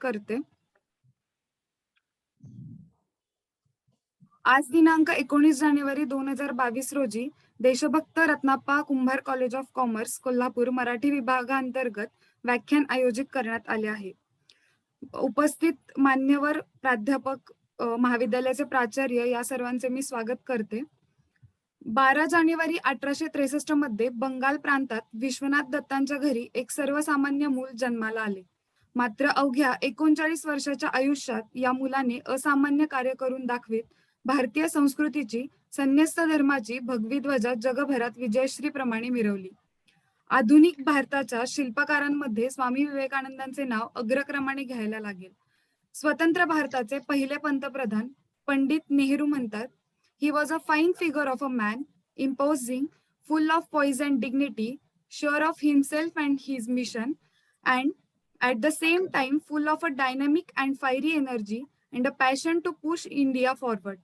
करते. आज दिनांक 19 जानेवारी 2022 रोजी Deshbhakt Ratnappa Kumbhar college of commerce Kolhapur Marathi विभागांतर्गत व्याख्यान आयोजित करण्यात आले आहे. उपस्थित मान्यवर प्राध्यापक, महाविद्यालयाचे प्राचार्य या सर्वांचे मी स्वागत करते. 12 जानेवारी 1863 मध्ये बंगाल प्रांतात विश्वनाथ दत्तांच्या घरी एक सर्वसामान्य मूल जन्माला आले. मात्र अवघ्या 39 वर्षाच्या आयुष्यात या मुलाने असामान्य कार्य करून दाखवित भारतीय संस्कृतीची, संन्यस्त धर्माची भगवी ध्वजा जगभरात विजयश्री प्रमाणे मिरवली. आधुनिक भारताच्या शिल्पकारांमध्ये स्वामी विवेकानंदांचे नाव अग्रक्रमाने घ्यायला लागेल. स्वतंत्र भारताचे पहिले पंतप्रधान पंडित नेहरू म्हणतात, He was a fine figure of a man, imposing, full of poise and dignity, sure of himself and his mission, and at the same time full of a dynamic and fiery energy and a passion to push India forward.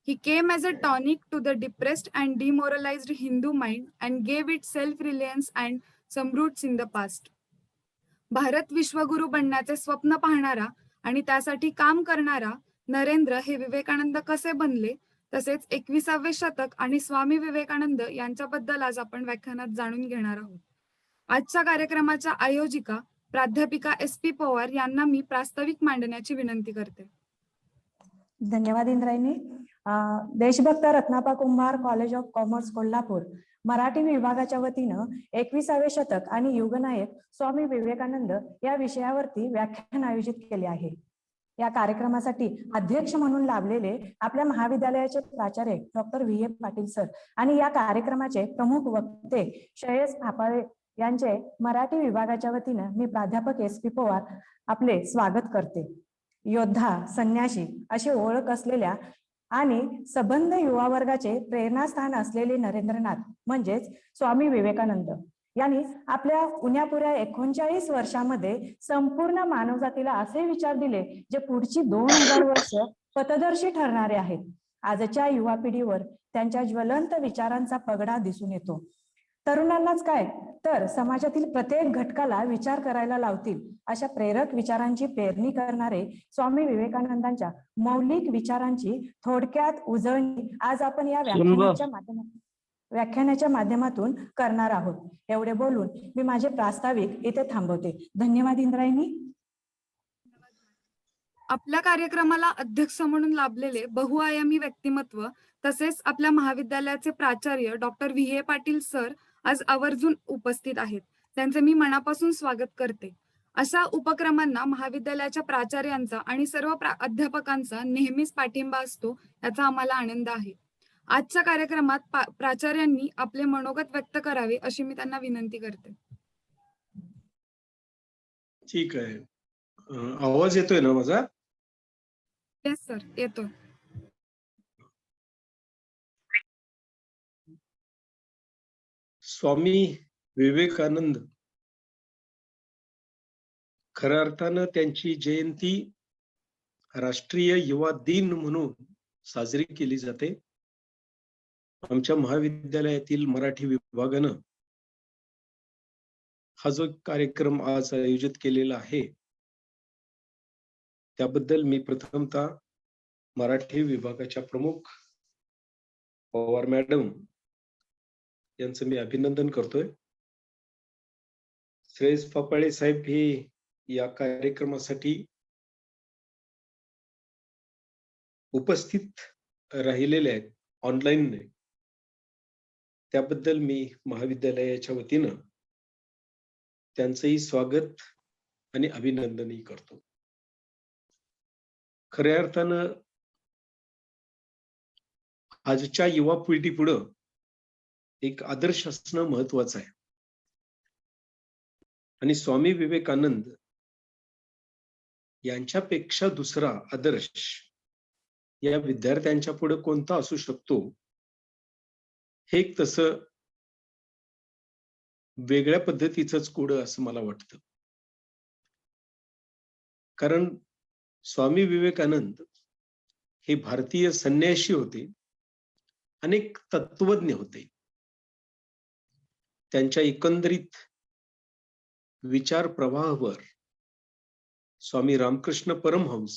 He came as a tonic to the depressed and demoralized Hindu mind and gave it self-reliance and some roots in the past. Bharat विश्वगुरु बनण्याचे स्वप्न पाहणारा आणि त्यासाठी काम करणारा नरेंद्र हे विवेकानंद कसे बनले, तसेच 21वे शतक आणि स्वामी विवेकानंद यांच्याबद्दल आज आपण व्याख्यानात जाणून घेणार आहोत. आजच्या कार्यक्रमाच्या आयोजिका प्राध्यापिका SP पवार यांना मी प्रास्ताविक मांडण्याची विनंती करते. धन्यवाद Indrayani. Deshbhakt Ratnappa Kumbhar college of commerce Kolhapur Marathi विभागाच्या वतीनं 21वे शतक आणि युगनायक स्वामी विवेकानंद या विषयावरती व्याख्यान आयोजित केले आहे. या कार्यक्रमासाठी अध्यक्ष म्हणून लाभलेले आपल्या महाविद्यालयाचे प्राचार्य डॉक्टर VA पाटील सर आणि या कार्यक्रमाचे प्रमुख वक्ते श्रेयस फापाळे यांचे मराठी विभागाच्या वतीनं मी प्राध्यापक SP पवार आपले स्वागत करते. योद्धा, संन्यासी अशी ओळख असलेल्या आणि सबंध युवा वर्गाचे प्रेरणास्थान असलेले नरेंद्रनाथ म्हणजेच स्वामी विवेकानंद यांनी आपल्या उन्यापुऱ्या 39 वर्षामध्ये संपूर्ण मानवजातीला असे विचार दिले जे पुढची 2000 वर्ष पथदर्शी ठरणारे आहेत. आजच्या युवा पिढीवर त्यांच्या ज्वलंत विचारांचा पगडा दिसून येतो. तरुणांनाच काय तर समाजातील प्रत्येक घटकाला विचार करायला लावतील अशा प्रेरक विचारांची पेरणी करणारे स्वामी विवेकानंदांच्या मौलिक विचारांची थोडक्यात उजळणी आज आपण या व्याख्यानाच्या माध्यमातून करणार आहोत. एवढे बोलून मी माझे प्रास्ताविक इथे थांबवते. धन्यवाद इंद्रायणी. आपल्या कार्यक्रमाला अध्यक्ष म्हणून लाभलेले बहुआयामी व्यक्तिमत्व तसेच आपल्या महाविद्यालयाचे प्राचार्य डॉक्टर VA पाटील सर आज आवर्जून उपस्थित आहेत. त्यांचे मी मनापासून स्वागत करते. अशा उपक्रमांना महाविद्यालयाच्या प्राचार्यांचा आणि सर्व अध्यापकांचा नेहमीच पाठिंबा असतो, याचा आम्हाला आनंद आहे. आजच्या कार्यक्रमात प्राचार्यांनी आपले मनोगत व्यक्त करावे अशी मी त्यांना विनंती करते. ठीक आहे. आवाज येतोय ना माझा? येस सर, येतोय. स्वामी विवेकानंद खऱ्या अर्थानं त्यांची जयंती राष्ट्रीय युवा दिन म्हणून साजरी केली जाते. आमच्या महाविद्यालयातील मराठी विभागानं हा जो कार्यक्रम आज आयोजित केलेला आहे त्याबद्दल मी प्रथमतः मराठी विभागाच्या प्रमुख पवार मॅडम यांचं मी अभिनंदन करतोय. श्रेयस फापाळे साहेब हे या कार्यक्रमासाठी उपस्थित राहिलेले आहेत ऑनलाईन, त्याबद्दल मी महाविद्यालयाच्या वतीनं त्यांचंही स्वागत आणि अभिनंदनही करतो. खऱ्या अर्थानं आजच्या युवा पिढी पुढं एक आदर्श असणं महत्वाचं आहे आणि स्वामी विवेकानंद यांच्यापेक्षा दुसरा आदर्श या विद्यार्थ्यांच्या पुढे कोणता असू शकतो, हे एक तसं वेगळ्या पद्धतीचंच कोडं असं मला वाटतं. कारण स्वामी विवेकानंद हे भारतीय संन्यासी होते, अनेक तत्वज्ञ होते. त्यांच्या एकंदरीत विचार प्रवाहावर स्वामी रामकृष्ण परमहंस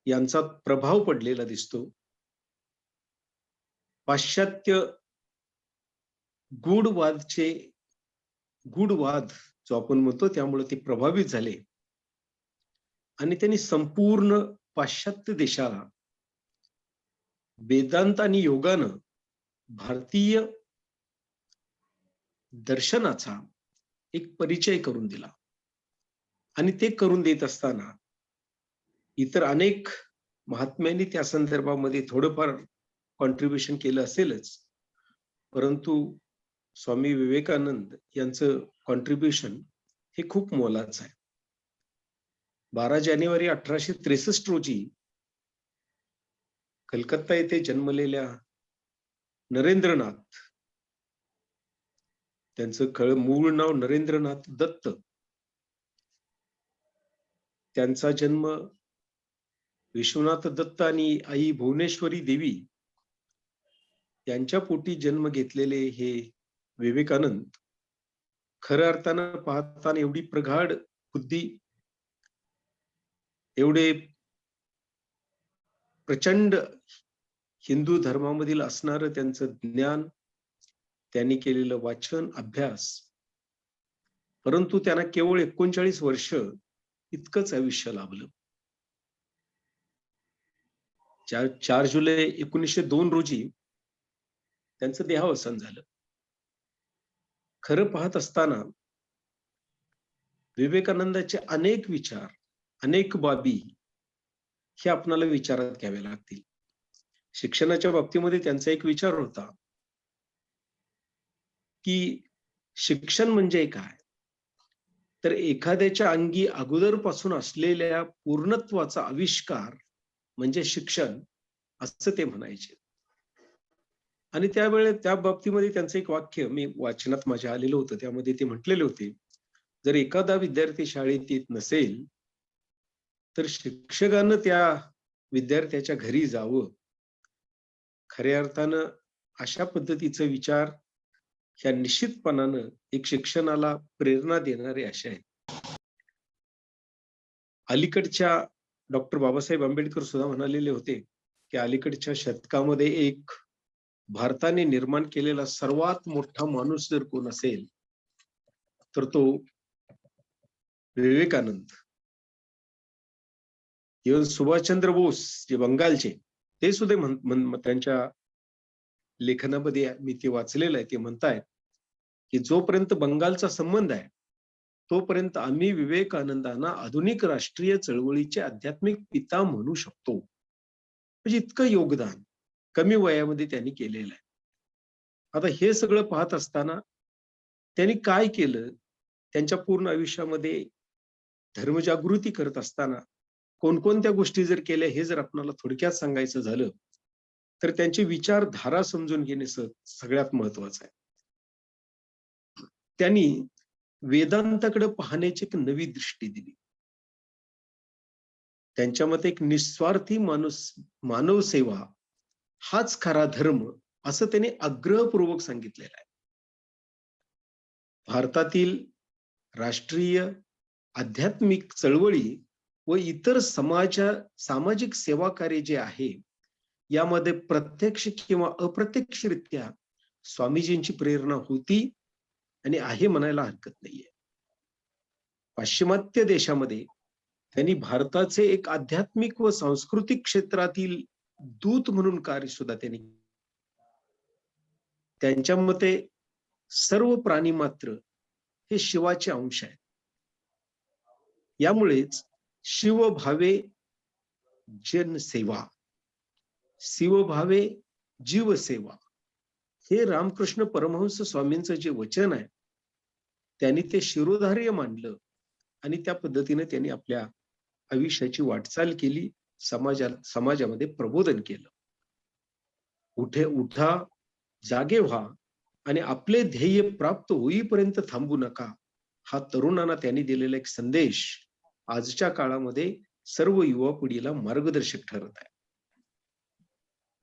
यांचा प्रभाव पडलेला दिसतो. पाश्चात्य गूढवाद जो आपण म्हणतो त्यामुळे ते प्रभावित झाले आणि त्यांनी संपूर्ण पाश्चात्य देशाला वेदांत आणि योगानं भारतीय दर्शनाचा एक परिचय करून दिला. आणि ते करून देत असताना इतर अनेक महात्म्यांनी त्या संदर्भामध्ये थोडंफार कॉन्ट्रीब्युशन केलं असेलच, परंतु स्वामी विवेकानंद यांचं कॉन्ट्रीब्युशन हे खूप मोलाचं आहे. 12 जानेवारी 1863 रोजी कलकत्ता येथे जन्मलेल्या नरेंद्रनाथ, त्यांचं मूळ नाव नरेंद्रनाथ दत्त, त्यांचा जन्म विश्वनाथ दत्त आणि आई भुवनेश्वरी देवी यांच्या पोटी जन्म घेतलेले हे विवेकानंद खऱ्या अर्थानं पाहताना एवढी प्रगाढ बुद्धी, एवढे प्रचंड हिंदू धर्मामधील असणारं त्यांचं ज्ञान, त्यांनी केलेलं वाचन अभ्यास, परंतु त्यांना केवळ 39 वर्ष इतकंच आयुष्य लाभलं. 4 जुलै 1902 रोजी त्यांचं देहावसान झालं. खरं पाहत असताना विवेकानंदाचे अनेक विचार, अनेक बाबी हे आपणाला विचारात घ्यावे लागतील. शिक्षणाच्या बाबतीमध्ये त्यांचा एक विचार होता की शिक्षण म्हणजे काय, तर एखाद्याच्या अंगी अगोदरपासून असलेल्या पूर्णत्वाचा आविष्कार म्हणजे शिक्षण, असं ते म्हणायचे. आणि त्यावेळेस त्या बाबतीमध्ये त्यांचं एक वाक्य मी वाचनात माझ्या आलेलं होतं, त्यामध्ये ते म्हटलेले होते, जर एखादा विद्यार्थी शाळेत येत नसेल तर शिक्षकानं त्या विद्यार्थ्याच्या घरी जावं. खऱ्या अर्थानं अशा पद्धतीचे विचार ह्या निश्चितपणानं एक शिक्षणाला प्रेरणा देणारे असे आहेत. अलीकडच्या डॉक्टर बाबासाहेब आंबेडकर सुद्धा म्हणालेले होते की अलीकडच्या शतकामध्ये एक भारताने निर्माण केलेला सर्वात मोठा माणूस जर कोण असेल तर तो विवेकानंद. इव्हन सुभाषचंद्र बोस जे बंगालचे, ते सुद्धा त्यांच्या लेखनामध्ये मी ते वाचलेलं आहे, ते म्हणतायत की जोपर्यंत बंगालचा संबंध आहे तोपर्यंत आम्ही विवेकानंदांना आधुनिक राष्ट्रीय चळवळीचे आध्यात्मिक पिता म्हणू शकतो. म्हणजे इतकं योगदान कमी वयामध्ये त्यांनी केलेलं आहे. आता हे सगळं पाहत असताना त्यांनी काय केलं, त्यांच्या पूर्ण आयुष्यामध्ये धर्मजागृती करत असताना कोणकोणत्या गोष्टी जर केल्या हे जर आपल्याला थोडक्यात सांगायचं झालं तर त्यांची विचारधारा समजून घेणे सगळ्यात महत्वाचं आहे. त्यांनी वेदांताकडे पाहण्याची एक नवी दृष्टी दिली. त्यांच्या मते एक निस्वार्थी मानव सेवा हाच खरा धर्म, असं त्यांनी आग्रहपूर्वक सांगितलेलं आहे. भारतातील राष्ट्रीय आध्यात्मिक चळवळी व इतर सामाजिक सेवा कार्य जे आहे यामध्ये प्रत्यक्ष किंवा अप्रत्यक्षरित्या स्वामीजींची प्रेरणा होती आणि आहे म्हणायला हरकत नाहीये. पाश्चिमात्य देशामध्ये त्यांनी भारताचे एक आध्यात्मिक व सांस्कृतिक क्षेत्रातील दूत म्हणून कार्य सुद्धा त्यांनी. त्यांच्या मते सर्व प्राणी मात्र हे शिवाचे अंश आहेत. यामुळेच शिवभावे जनसेवा, शिवभावे जीवसेवा हे रामकृष्ण परमहंस स्वामींचं जे वचन आहे त्यांनी ते शिरोधार्य मांडलं आणि त्या पद्धतीने त्यांनी आपल्या आयुष्याची वाटचाल केली, समाजामध्ये प्रबोधन केलं. उठा, जागे व्हा आणि आपले ध्येय प्राप्त होईपर्यंत थांबू नका, हा तरुणांना त्यांनी दिलेला एक संदेश आजच्या काळामध्ये सर्व युवा पिढीला मार्गदर्शक ठरत आहे.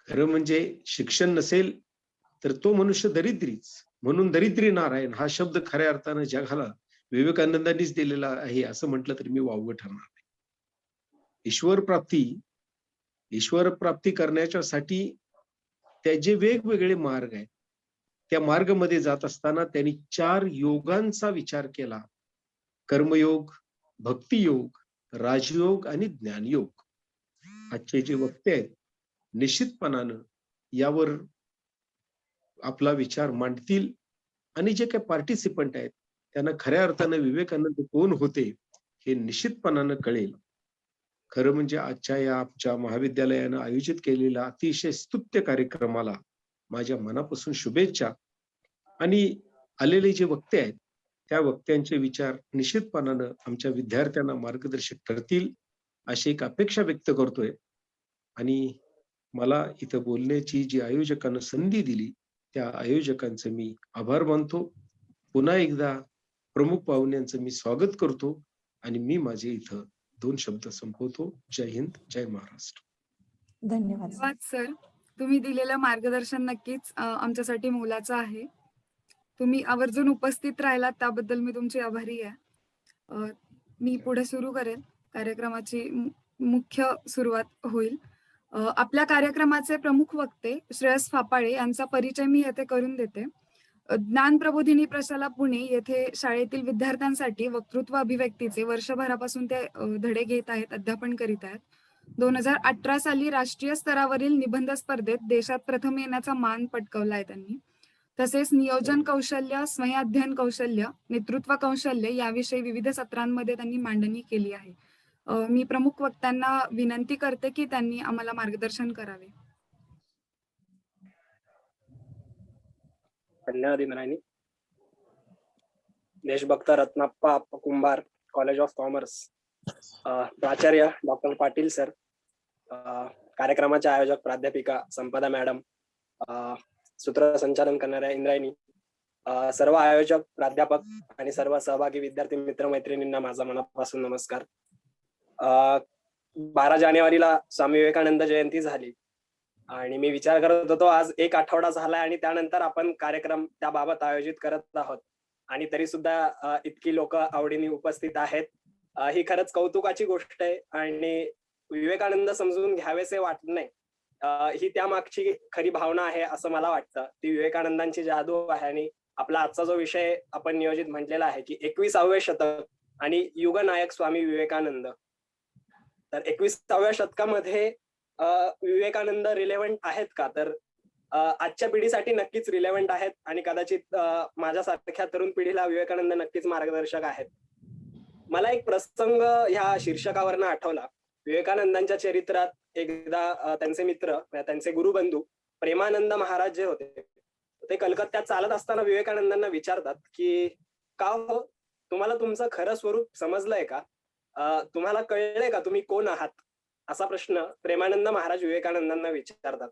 खरं म्हणजे शिक्षण नसेल तर तो मनुष्य दरिद्रीच, म्हणून दरिद्री नारायण हा शब्द खऱ्या अर्थानं जगाला विवेकानंदांनीच दिलेला आहे असं म्हटलं तरी मी वावगं ठरणार नाही. ईश्वर प्राप्ती करण्याच्यासाठी त्याचे वेगवेगळे मार्ग आहेत. त्या मार्गामध्ये जात असताना त्यांनी 4 योगांचा विचार केला. कर्मयोग, भक्तियोग, राजयोग आणि ज्ञानयोग. आजचे जे वक्ते आहेत निश्चितपणानं यावर आपला विचार मांडतील आणि जे काही पार्टिसिपंट आहेत त्यांना खऱ्या अर्थानं विवेकानंद कोण होते हे निश्चितपणानं कळेल. खरं म्हणजे आजच्या या आमच्या महाविद्यालयानं आयोजित केलेल्या अतिशय स्तुत्य कार्यक्रमाला माझ्या मनापासून शुभेच्छा. आणि आलेले जे वक्ते आहेत त्या वक्त्यांचे विचार निश्चितपणानं आमच्या विद्यार्थ्यांना मार्गदर्शक ठरतील अशी एक अपेक्षा व्यक्त करतोय. आणि मला इथं बोलण्याची जी आयोजकांना संधी दिली त्या आयोजकांचं मी आभार मानतो. पुन्हा एकदा प्रमुख पाहुण्यांचं मी स्वागत करतो आणि मी माझे इथं 2 शब्द संपवतो. जय हिंद, जय महाराष्ट्र. धन्यवाद. धन्यवाद सर. तुम्ही दिलेलं मार्गदर्शन नक्कीच आमच्यासाठी मोलाचं आहे. तुम्ही आवर्जून उपस्थित राहिलात त्याबद्दल मी तुमची आभारी आहे. मी पुढे सुरू करेल. कार्यक्रमाची मुख्य सुरुवात होईल. आपल्या कार्यक्रमाचे प्रमुख वक्ते श्रेयस फापाळे यांचा परिचय मी येथे करून देते. ज्ञान प्रबोधिनी प्रशाला पुणे येथे शाळेतील विद्यार्थ्यांसाठी वक्तृत्व अभिव्यक्तीचे वर्षभरापासून ते धडे घेत आहेत, अध्यापन करीत आहेत. 2018 साली राष्ट्रीय स्तरावरील निबंध स्पर्धेत देशात प्रथम येण्याचा मान पटकावलाय त्यांनी. तसेच नियोजन कौशल्य, स्वयंअध्ययन कौशल्य, नेतृत्व कौशल्य याविषयी विविध सत्रांमध्ये त्यांनी मांडणी केली आहे. मी प्रमुख वक्त्यांना विनंती करते की त्यांनी आम्हाला मार्गदर्शन करावे. धन्यवाद Indrayani. Deshbhakt Ratnappa Kumbhar college of commerce, प्राचार्य डॉक्टर पाटील सर, कार्यक्रमाचे आयोजक प्राध्यापिका संपदा मॅडम, सूत्रसंचालन करणाऱ्या इंद्रायणी, सर्व आयोजक, प्राध्यापक आणि सर्व सहभागी विद्यार्थी मित्र मैत्रिणींना माझा मनापासून नमस्कार. 12 जानेवारीला स्वामी विवेकानंद जयंती झाली आणि मी विचार करत होतो आज 1 आठवडा झालाय आणि त्यानंतर आपण कार्यक्रम त्याबाबत आयोजित करत आहोत आणि तरी सुद्धा इतकी लोक आवडीने उपस्थित आहेत. ही खरंच कौतुकाची गोष्ट आहे आणि विवेकानंद समजून घ्यावेसे वाटत नाही, ही त्यामागची खरी भावना आहे असं मला वाटतं. ती विवेकानंदांची जादू आहे. आणि आपला आजचा जो विषय आपण नियोजित म्हटलेला आहे की 21वे शतक आणि युगनायक स्वामी विवेकानंद, तर 21व्या शतकामध्ये विवेकानंद रिलेव्हंट आहेत का? तर आजच्या पिढीसाठी नक्कीच रिलेव्हंट आहेत आणि कदाचित माझ्यासारख्या तरुण पिढीला विवेकानंद नक्कीच मार्गदर्शक आहेत. मला एक प्रसंग ह्या शीर्षकावरनं आठवला. विवेकानंदांच्या चरित्रात एकदा त्यांचे मित्र, त्यांचे गुरुबंधू प्रेमानंद महाराज जे होते ते कलकत्त्यात चालत असताना विवेकानंदांना विचारतात की का हो, तुम्हाला तुमचं खरं स्वरूप समजलंय का? तुम्हाला कळलंय का तुम्ही कोण आहात? असा प्रश्न प्रेमानंद महाराज विवेकानंदांना विचारतात.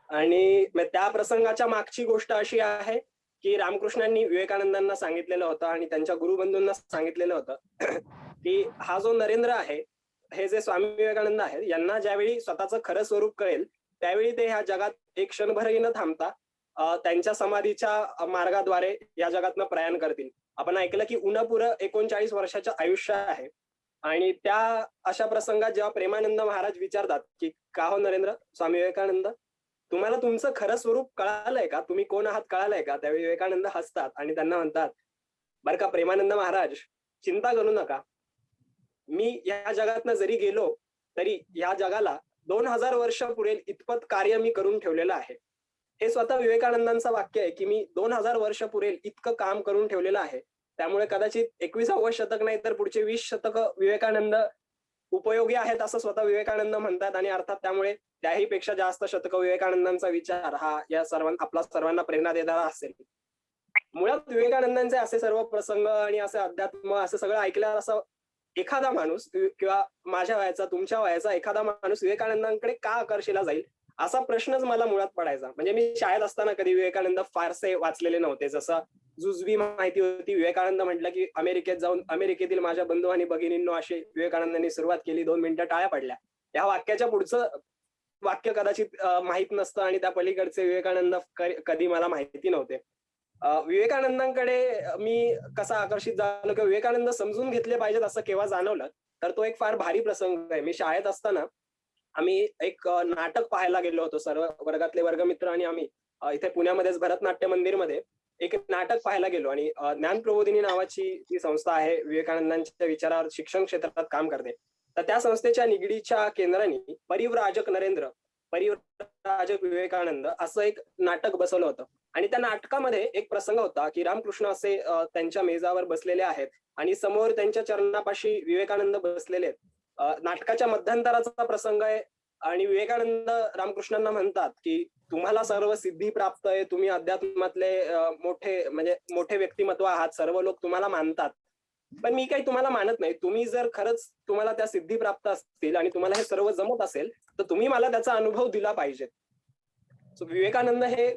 आणि त्या प्रसंगाच्या मागची गोष्ट अशी आहे की रामकृष्णांनी विवेकानंदांना सांगितलेलं होतं आणि त्यांच्या गुरुबंधूंना सांगितलेलं होतं की हा जो नरेंद्र आहे, हे जे स्वामी विवेकानंद आहेत, यांना ज्यावेळी स्वतःचं खरं स्वरूप कळेल त्यावेळी ते ह्या जगात एक क्षणभरही न थांबता त्यांच्या समाधीच्या मार्गाद्वारे या जगातनं प्रयाण करतील. आपण ऐकलं की उन्हपुरं 39 वर्षाचं आयुष्य आहे आणि त्या अशा प्रसंगात जेव्हा प्रेमानंद महाराज विचारतात की का हो नरेंद्र, स्वामी विवेकानंद, तुम्हाला तुमचं खरं स्वरूप कळालंय का? तुम्ही कोण आहात कळालंय का? त्यावेळी विवेकानंद हसतात आणि त्यांना म्हणतात, बरं का प्रेमानंद महाराज, चिंता करू नका. मी या जगातनं जरी गेलो तरी या जगाला 2000 वर्ष पुरेल इतपत कार्य मी करून ठेवलेलं आहे. हे स्वतः विवेकानंदांचं वाक्य आहे की मी 2000 वर्ष पुरेल इतकं काम करून ठेवलेलं आहे. त्यामुळे कदाचित 21वं शतक नाही तर पुढचे 20 शतक विवेकानंद उपयोगी आहेत असं स्वतः विवेकानंद म्हणतात. आणि अर्थात त्यामुळे त्याही पेक्षा जास्त शतक विवेकानंदांचा विचार हा या आपला सर्वांना प्रेरणा देणारा असेल. मुळात विवेकानंदांचे असे सर्व प्रसंग आणि असे अध्यात्म असं सगळं ऐकल्यावर असं एखादा माणूस किंवा माझ्या वयाचा, तुमच्या वयाचा एखादा माणूस विवेकानंदांकडे का आकर्षिला जाईल असा प्रश्नच मला मुळात पडायचा. म्हणजे मी शाळेत असताना कधी विवेकानंद फारसे वाचलेले नव्हते. जसं जुजवी माहिती होती, विवेकानंद म्हटलं की अमेरिकेत जाऊन अमेरिकेतील माझ्या बंधू आणि भगिनींनो अशी विवेकानंदांनी सुरुवात केली, 2 मिनिटं टाळ्या पडल्या. या वाक्याच्या पुढचं वाक्य कदाचित माहित नसतं आणि त्या पलीकडचे विवेकानंद कधी मला माहिती नव्हते. विवेकानंदांकडे मी कसा आकर्षित झालो किंवा विवेकानंद समजून घेतले पाहिजेत असं केव्हा जाणवलं, तर तो एक फार भारी प्रसंग आहे. मी शाळेत असताना आम्ही एक नाटक पाहायला गेलो होतो, सर्व वर्गातले वर्गमित्र आणि आम्ही इथे पुण्यामध्येच भरतनाट्य मंदिरमध्ये एक नाटक पाहायला गेलो. आणि ज्ञान प्रबोधिनी नावाची जी संस्था आहे, विवेकानंदांच्या विचारावर शिक्षण क्षेत्रात काम करते, तर त्या संस्थेच्या निगडीच्या केंद्राने परिव्राजक नरेंद्र, परिव्राजक विवेकानंद असं एक नाटक बसवलं होतं. आणि त्या नाटकामध्ये एक प्रसंग होता की रामकृष्ण असे त्यांच्या मेजावर बसलेले आहेत आणि समोर त्यांच्या चरणापाशी विवेकानंद बसलेले आहेत. नाटकाच्या मध्यंतराचा प्रसंग आहे आणि विवेकानंद रामकृष्णांना म्हणतात की तुम्हाला सर्व सिद्धी प्राप्त आहे, तुम्ही अध्यात्मातले मोठे म्हणजे मोठे व्यक्तिमत्व आहात, सर्व लोक तुम्हाला मानतात, पण मी काही तुम्हाला मानत नाही. तुम्ही जर खरंच तुम्हाला त्या सिद्धी प्राप्त असतील आणि तुम्हाला हे सर्व जमत असेल, तर तुम्ही मला त्याचा अनुभव दिला पाहिजे. सो विवेकानंद हे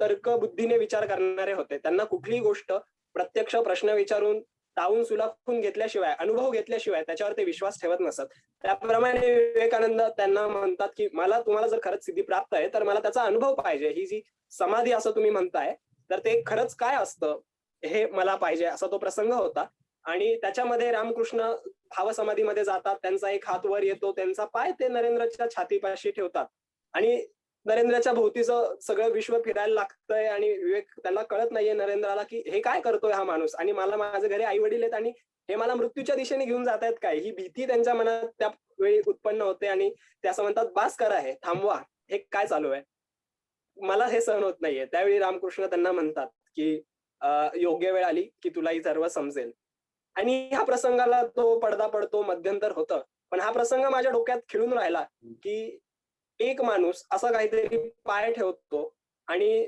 तर्कबुद्धीने विचार करणारे होते. त्यांना कुठलीही गोष्ट प्रत्यक्ष प्रश्न विचारून तावून सुलाखून घेतल्याशिवाय, अनुभव घेतल्याशिवाय त्याच्यावर ते विश्वास ठेवत नसत. त्याप्रमाणे विवेकानंद त्यांना म्हणतात की तुम्हाला जर खरंच सिद्धी प्राप्त आहे, तर मला त्याचा अनुभव पाहिजे. ही जी समाधी असं तुम्ही म्हणताय, तर ते खरंच काय असतं हे मला पाहिजे, असा तो प्रसंग होता. आणि त्याच्यामध्ये रामकृष्ण भावसमाधीमध्ये जातात, त्यांचा एक हात वर येतो, त्यांचा पाय ते नरेंद्रच्या छातीपाशी ठेवतात आणि नरेंद्रच्या भोवतीचं सगळं विश्व फिरायला लागतंय आणि विवेक त्याला कळत नाहीये नरेंद्राला की हे काय करतोय हा माणूस, आणि मला माझ्या घरी आई वडील आहेत आणि हे मला मृत्यूच्या दिशेने घेऊन जात आहेत काय, ही भीती त्यांच्या मनात त्यावेळी उत्पन्न होते. आणि ते असं म्हणतात, बास करा, हे थांबवा, हे काय चालू आहे, मला हे सहन होत नाहीये. त्यावेळी रामकृष्ण त्यांना म्हणतात की योग्य वेळ आली की तुला ही सर्व समजेल. आणि ह्या प्रसंगाला तो पडदा पडतो, मध्यंतर होतं, पण हा प्रसंग माझ्या डोक्यात खिळून राहिला की एक माणूस असा काहीतरी पाय ठेवतो आणि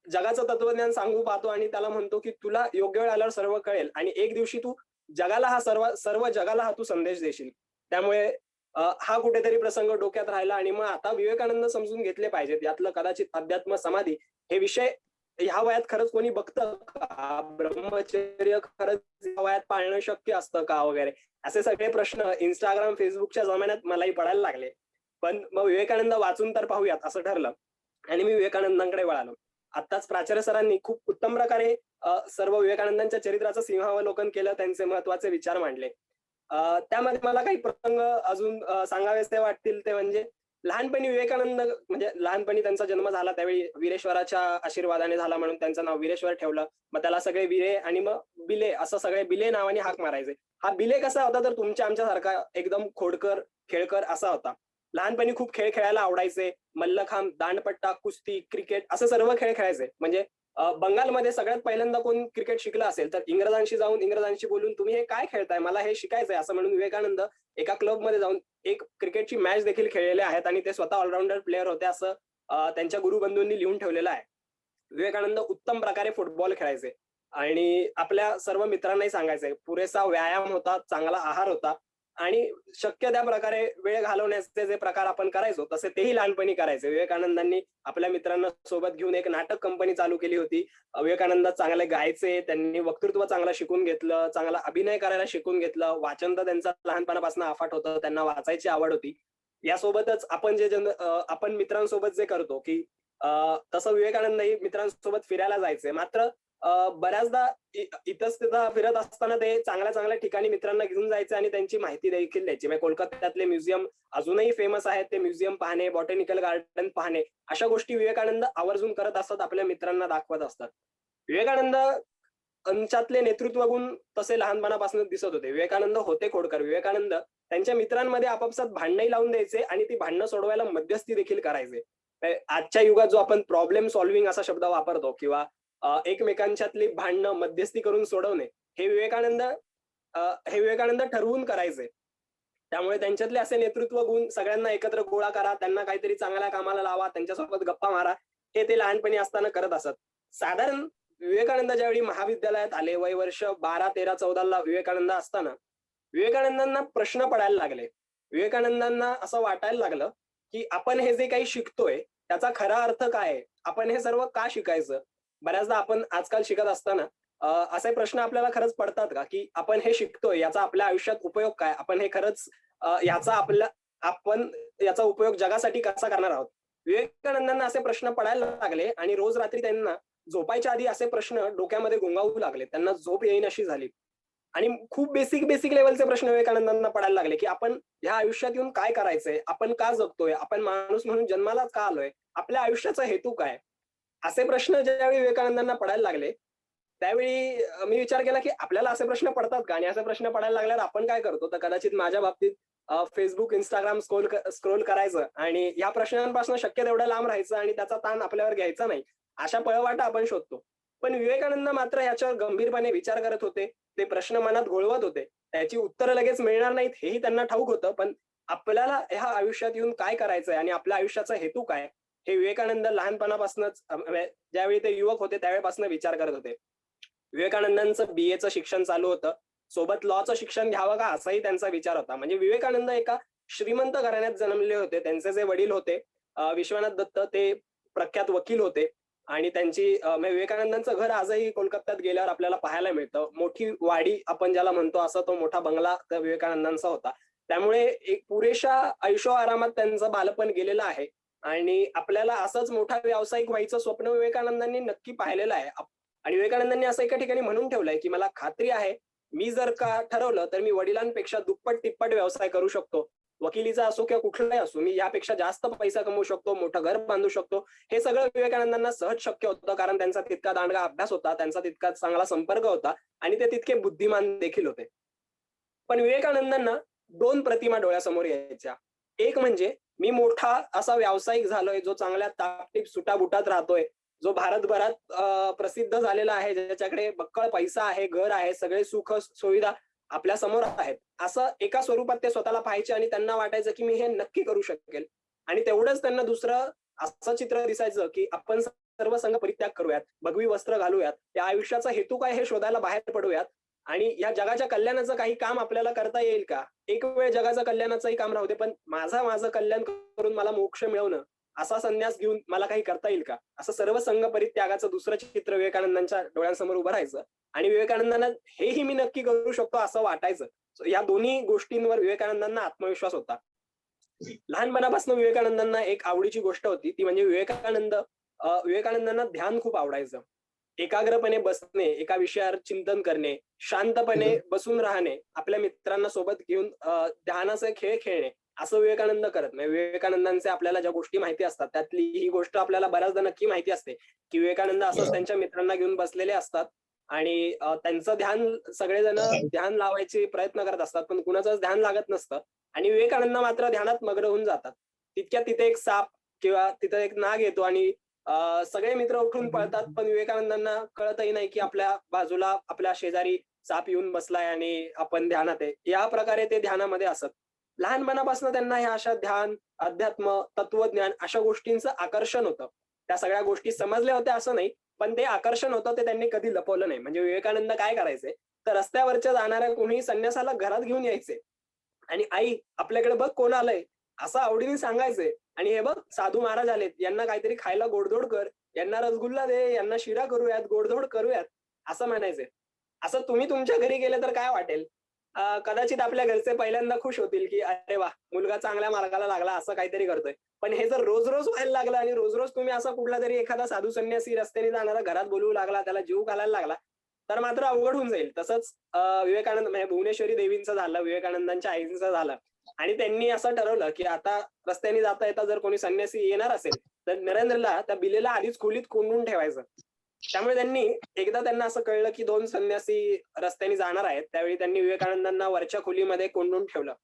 जगाचं तत्वज्ञान सांगू पाहतो आणि त्याला म्हणतो की तुला योग्य वेळ आल्यावर सर्व कळेल आणि एक दिवशी तू जगाला हा सर्व जगाला हा तू संदेश देशील. त्यामुळे हा कुठेतरी प्रसंग डोक्यात राहिला. आणि मग आता विवेकानंद समजून घेतले पाहिजेत. यातलं कदाचित अध्यात्म समाधी हे विषय ह्या वयात खरंच कोणी बघतं का, ब्रह्मचर्य खरंच ह्या वयात पाळणं शक्य असतं का वगैरे, असे सगळे प्रश्न इंस्टाग्राम फेसबुकच्या जमान्यात मलाही पडायला लागले. पण मग विवेकानंद वाचून तर पाहूयात असं ठरलं आणि मी विवेकानंदांकडे वळालो. आत्ताच प्राचार्य सरांनी खूप उत्तम प्रकारे सर्व विवेकानंदांच्या चरित्राचं सिंहावलोकन केलं, त्यांचे महत्वाचे विचार मांडले. त्यामध्ये मला काही प्रसंग अजून सांगावेसे वाटतील ते म्हणजे लहानपणी विवेकानंद, म्हणजे लहानपणी त्यांचा जन्म झाला त्यावेळी वीरेश्वराच्या आशीर्वादाने झाला म्हणून त्यांचं नाव वीरेश्वर ठेवलं. मग त्याला सगळे वीरे आणि मग बिले असं सगळे बिले नावाने हाक मारायचे. हा बिले कसा होता तर तुमच्या आमच्यासारखा एकदम खोडकर खेळकर असा होता. लहानपणी खूप खेळ खेळायला आवडायचे, मल्लखांब, दांडपट्टा, कुस्ती, क्रिकेट असे सर्व खेळ खेळायचे. म्हणजे बंगालमध्ये सगळ्यात पहिल्यांदा कोण क्रिकेट शिकलं असेल तर इंग्रजांशी जाऊन इंग्रजांशी बोलून तुम्ही हे काय खेळताय, मला हे शिकायचंय असं म्हणून विवेकानंद एका क्लबमध्ये जाऊन एक क्रिकेटची मॅच देखील खेळलेले आहेत आणि ते स्वतः ऑलराऊंडर प्लेअर होते असं त्यांच्या गुरुबंधूंनी लिहून ठेवलेलं आहे. विवेकानंद उत्तम प्रकारे फुटबॉल खेळायचे आणि आपल्या सर्व मित्रांनाही सांगायचे. पुरेसा व्यायाम होता, चांगला आहार होता आणि शक्य त्या प्रकारे वेळ घालवण्याचे जे प्रकार आपण करायचो तसे तेही लहानपणी करायचे. विवेकानंदांनी आपल्या मित्रांना सोबत घेऊन एक नाटक कंपनी चालू केली होती. विवेकानंद चांगले गायचे, त्यांनी वक्तृत्व चांगलं शिकून घेतलं, चांगला अभिनय करायला शिकून घेतलं, वाचन तर त्यांचा लहानपणापासून अफाट होतं, त्यांना वाचायची आवड होती. यासोबतच आपण मित्रांसोबत जे करतो की तसं विवेकानंदही मित्रांसोबत फिरायला जायचे. मात्र बऱ्याचदा इतस्ततः फिरत असताना ते चांगल्या चांगल्या ठिकाणी मित्रांना घेऊन जायचे आणि त्यांची माहिती देखील द्यायची. म्हणजे कोलकात्यातले म्युझियम अजूनही फेमस आहेत, ते म्युझियम पाहणे, बॉटॅनिकल गार्डन पाहणे अशा गोष्टी विवेकानंद आवर्जून करत असतात, आपल्या मित्रांना दाखवत असतात. विवेकानंद अंशातले नेतृत्व गुण तसे लहानपणापासून दिसत होते. विवेकानंद होते खोडकर. विवेकानंद त्यांच्या मित्रांमध्ये आपापसात भांडणही लावून द्यायचे आणि ती भांडणं सोडवायला मध्यस्थी देखील करायचे. आजच्या युगात जो आपण प्रॉब्लेम सॉल्व्हिंग असा शब्द वापरतो किंवा एकमेकांच्यातली भांडणं मध्यस्थी करून सोडवणे हे विवेकानंद ठरवून करायचे. त्यामुळे त्यांच्यातले असे नेतृत्व गुण, सगळ्यांना एकत्र गोळा करा, त्यांना काहीतरी चांगल्या कामाला लावा, त्यांच्यासोबत गप्पा मारा, हे ते लहानपणी असताना करत असत. साधारण विवेकानंद ज्यावेळी महाविद्यालयात आले, वय वर्ष 12, 13, 14 विवेकानंद असताना विवेकानंदांना प्रश्न पडायला लागले. विवेकानंदांना असं वाटायला लागलं की आपण हे जे काही शिकतोय त्याचा खरा अर्थ काय आहे, आपण हे सर्व का शिकायचं. बऱ्याचदा आपण आजकाल शिकत असताना असे प्रश्न आपल्याला खरंच पडतात का की आपण हे शिकतोय याचा आपल्या आयुष्यात उपयोग काय, आपण हे खरंच आपण याचा उपयोग जगासाठी कसा करणार आहोत. विवेकानंदांना असे प्रश्न पडायला लागले आणि रोज रात्री त्यांना झोपायच्या आधी असे प्रश्न डोक्यामध्ये घोंगावू लागले, त्यांना झोप येईन अशी झाली. आणि खूप बेसिक लेवलचे प्रश्न विवेकानंदांना पडायला लागले, की आपण ह्या आयुष्यात येऊन काय करायचंय, आपण का जगतोय, आपण माणूस म्हणून जन्माला का आलोय, आपल्या आयुष्याचा हेतू काय. असे प्रश्न ज्यावेळी विवेकानंदांना पडायला लागले, त्यावेळी मी विचार केला, की आपल्याला असे प्रश्न पडतात का, आणि असे प्रश्न पडायला लागल्यावर आपण काय करतो. तर कदाचित माझ्या बाबतीत फेसबुक, इंस्टाग्राम स्क्रोल करायचं आणि या प्रश्नांपासून शक्य तेवढं लांब राहायचं आणि त्याचा ताण आपल्यावर घ्यायचा नाही, अशा पळवाटा आपण शोधतो. पण विवेकानंद मात्र याच्यावर गंभीरपणे विचार करत होते. ते प्रश्न मनात घोळवत होते. त्याची उत्तरं लगेच मिळणार नाहीत हेही त्यांना ठाऊक होतं. पण आपल्याला ह्या आयुष्यात येऊन काय करायचंय आणि आपल्या आयुष्याचा हेतू काय, हे विवेकानंद लहानपणापासूनच म्हणजे ज्यावेळी ते युवक होते त्यावेळेपासून विचार करत होते. विवेकानंदांचं BA शिक्षण चालू होतं. सोबत लॉचं शिक्षण घ्यावं का असाही त्यांचा विचार होता. म्हणजे विवेकानंद एका श्रीमंत घराण्यात जन्मले होते. त्यांचे जे वडील होते विश्वनाथ दत्त, ते प्रख्यात वकील होते आणि त्यांची म्हणजे विवेकानंदांचं घर आजही कोलकात्यात गेल्यावर आपल्याला पाहायला मिळतं. मोठी वाडी आपण ज्याला म्हणतो, असा तो मोठा बंगला त्या विवेकानंदांचा होता. त्यामुळे एक पुरेशा ऐशोआरामात त्यांचं बालपण गेलेलं आहे आणि आपल्याला असंच मोठा व्यावसायिक व्हायचं स्वप्न विवेकानंदांनी नक्की पाहिलेलं आहे. आणि विवेकानंदांनी असं एका ठिकाणी म्हणून ठेवलंय, की मला खात्री आहे, मी जर का ठरवलं तर मी वडिलांपेक्षा दुप्पट तिप्पट व्यवसाय करू शकतो. वकिलीचा असो किंवा कुठलाही असो, मी यापेक्षा जास्त पैसा कमवू शकतो, मोठं घर बांधू शकतो. हे सगळं विवेकानंदांना सहज शक्य होतं, कारण त्यांचा तितका दांडगा अभ्यास होता, त्यांचा तितका चांगला संपर्क होता आणि ते तितके बुद्धिमान देखील होते. पण विवेकानंदांना 2 प्रतिमा डोळ्यासमोर यायच्या. एक म्हणजे मी मोठा असा व्यावसायिक झालोय, जो चांगल्या टापटीप सुटाबुटात राहतोय, जो भारतभरात प्रसिद्ध झालेला आहे, ज्याच्याकडे बक्कळ पैसा आहे, घर आहे, सगळे सुख सुविधा आपल्या समोर आहेत. असं एका स्वरूपात ते स्वतःला पाहायचे आणि त्यांना वाटायचं, की मी हे नक्की करू शकेल. आणि तेवढंच त्यांना दुसरं असं चित्र दिसायचं, की आपण सर्व संघ परित्याग करूयात, भगवी वस्त्र घालूयात, या आयुष्याचा हेतू काय हे शोधायला बाहेर पडूयात आणि या जगाच्या कल्याणाचं काही काम आपल्याला करता येईल का? एक वेळ जगाचं कल्याणाचंही काम राहू दे, पण माझं कल्याण करून मला मोक्ष मिळवणं, असा संन्यास घेऊन मला काही करता येईल का? असं सर्व संघ परित्यागाचं दुसरं चित्र विवेकानंदांच्या डोळ्यांसमोर उभं राहायचं आणि विवेकानंदांना हेही मी नक्की करू शकतो असं वाटायचं. या दोन्ही गोष्टींवर विवेकानंदांना आत्मविश्वास होता. लहानपणापासून विवेकानंदांना एक आवडीची गोष्ट होती, ती म्हणजे विवेकानंदांना ध्यान खूप आवडायचं. एकाग्रपणे बसणे, एका विषयावर चिंतन करणे, शांतपणे बसून राहणे, आपल्या मित्रांना सोबत घेऊन ध्यानाचे खेळ खेळणे, असं विवेकानंद करत नाही. विवेकानंदांचे आपल्याला ज्या गोष्टी माहिती असतात, त्यातली ही गोष्ट आपल्याला बऱ्याचदा नक्की माहिती असते, की विवेकानंद असंच त्यांच्या मित्रांना घेऊन बसलेले असतात आणि त्यांचं ध्यान, सगळेजण ध्यान लावायचे प्रयत्न करत असतात, पण कुणाचंच ध्यान लागत नसतं आणि विवेकानंद मात्र ध्यानात मग्न होऊन जातात. तितक्यात तिथे एक साप किंवा तिथे एक नाग येतो आणि सगळे मित्र उठून पळतात, पण विवेकानंदांना कळतही नाही, की आपल्या बाजूला आपल्या शेजारी साप येऊन बसलाय आणि आपण ध्यानात आहे. या प्रकारे ते ध्यानामध्ये असत. लहानपणापासून त्यांना ह्या अशा ध्यान, अध्यात्म, तत्वज्ञान अशा गोष्टींचं आकर्षण होतं. त्या सगळ्या गोष्टी समजल्या होत्या असं नाही, पण ते आकर्षण होतं ते त्यांनी कधी लपवलं नाही. म्हणजे विवेकानंद काय करायचे, तर रस्त्यावरच्या जाणाऱ्या कोणी संन्यासाला घरात घेऊन यायचे आणि आई आपल्याकडे बघ कोण आलंय, असं आवडीने सांगायचे. आणि हे बघ साधू महाराज आलेत, यांना काहीतरी खायला गोडधोड कर, यांना रसगुल्ला दे, यांना शिरा करूयात, गोडधोड करूयात, असं म्हणायचे. असं तुम्ही तुमच्या घरी गेले तर काय वाटेल? कदाचित आपल्या घरचे पहिल्यांदा खुश होतील, की अरे वा, मुलगा चांगल्या मार्गाला लागला, असं काहीतरी करतोय. पण हे जर रोज रोज व्हायला लागलं आणि रोज रोज तुम्ही असा कुठला तरी एखादा साधू संन्यासी रस्त्याने जाणारा घरात बोलवू लागला, त्याला जीव घालायला लागला, तर मात्र अवघड होऊन जाईल. तसंच विवेकानंद म्हणजे भुवनेश्वरी देवींचं झालं, विवेकानंदांच्या आईंचं झालं आणि त्यांनी असं ठरवलं, की आता रस्त्याने जाता येता जर कोणी संन्यासी येणार असेल तर नरेंद्रला त्या बिलेला आधीच खोलीत कोंडून ठेवायचं. त्यामुळे त्यांना असं कळलं, की 2 संन्यासी रस्त्याने जाणार आहेत. त्यावेळी त्यांनी विवेकानंदांना वरच्या खोलीमध्ये कोंडून ठेवलं.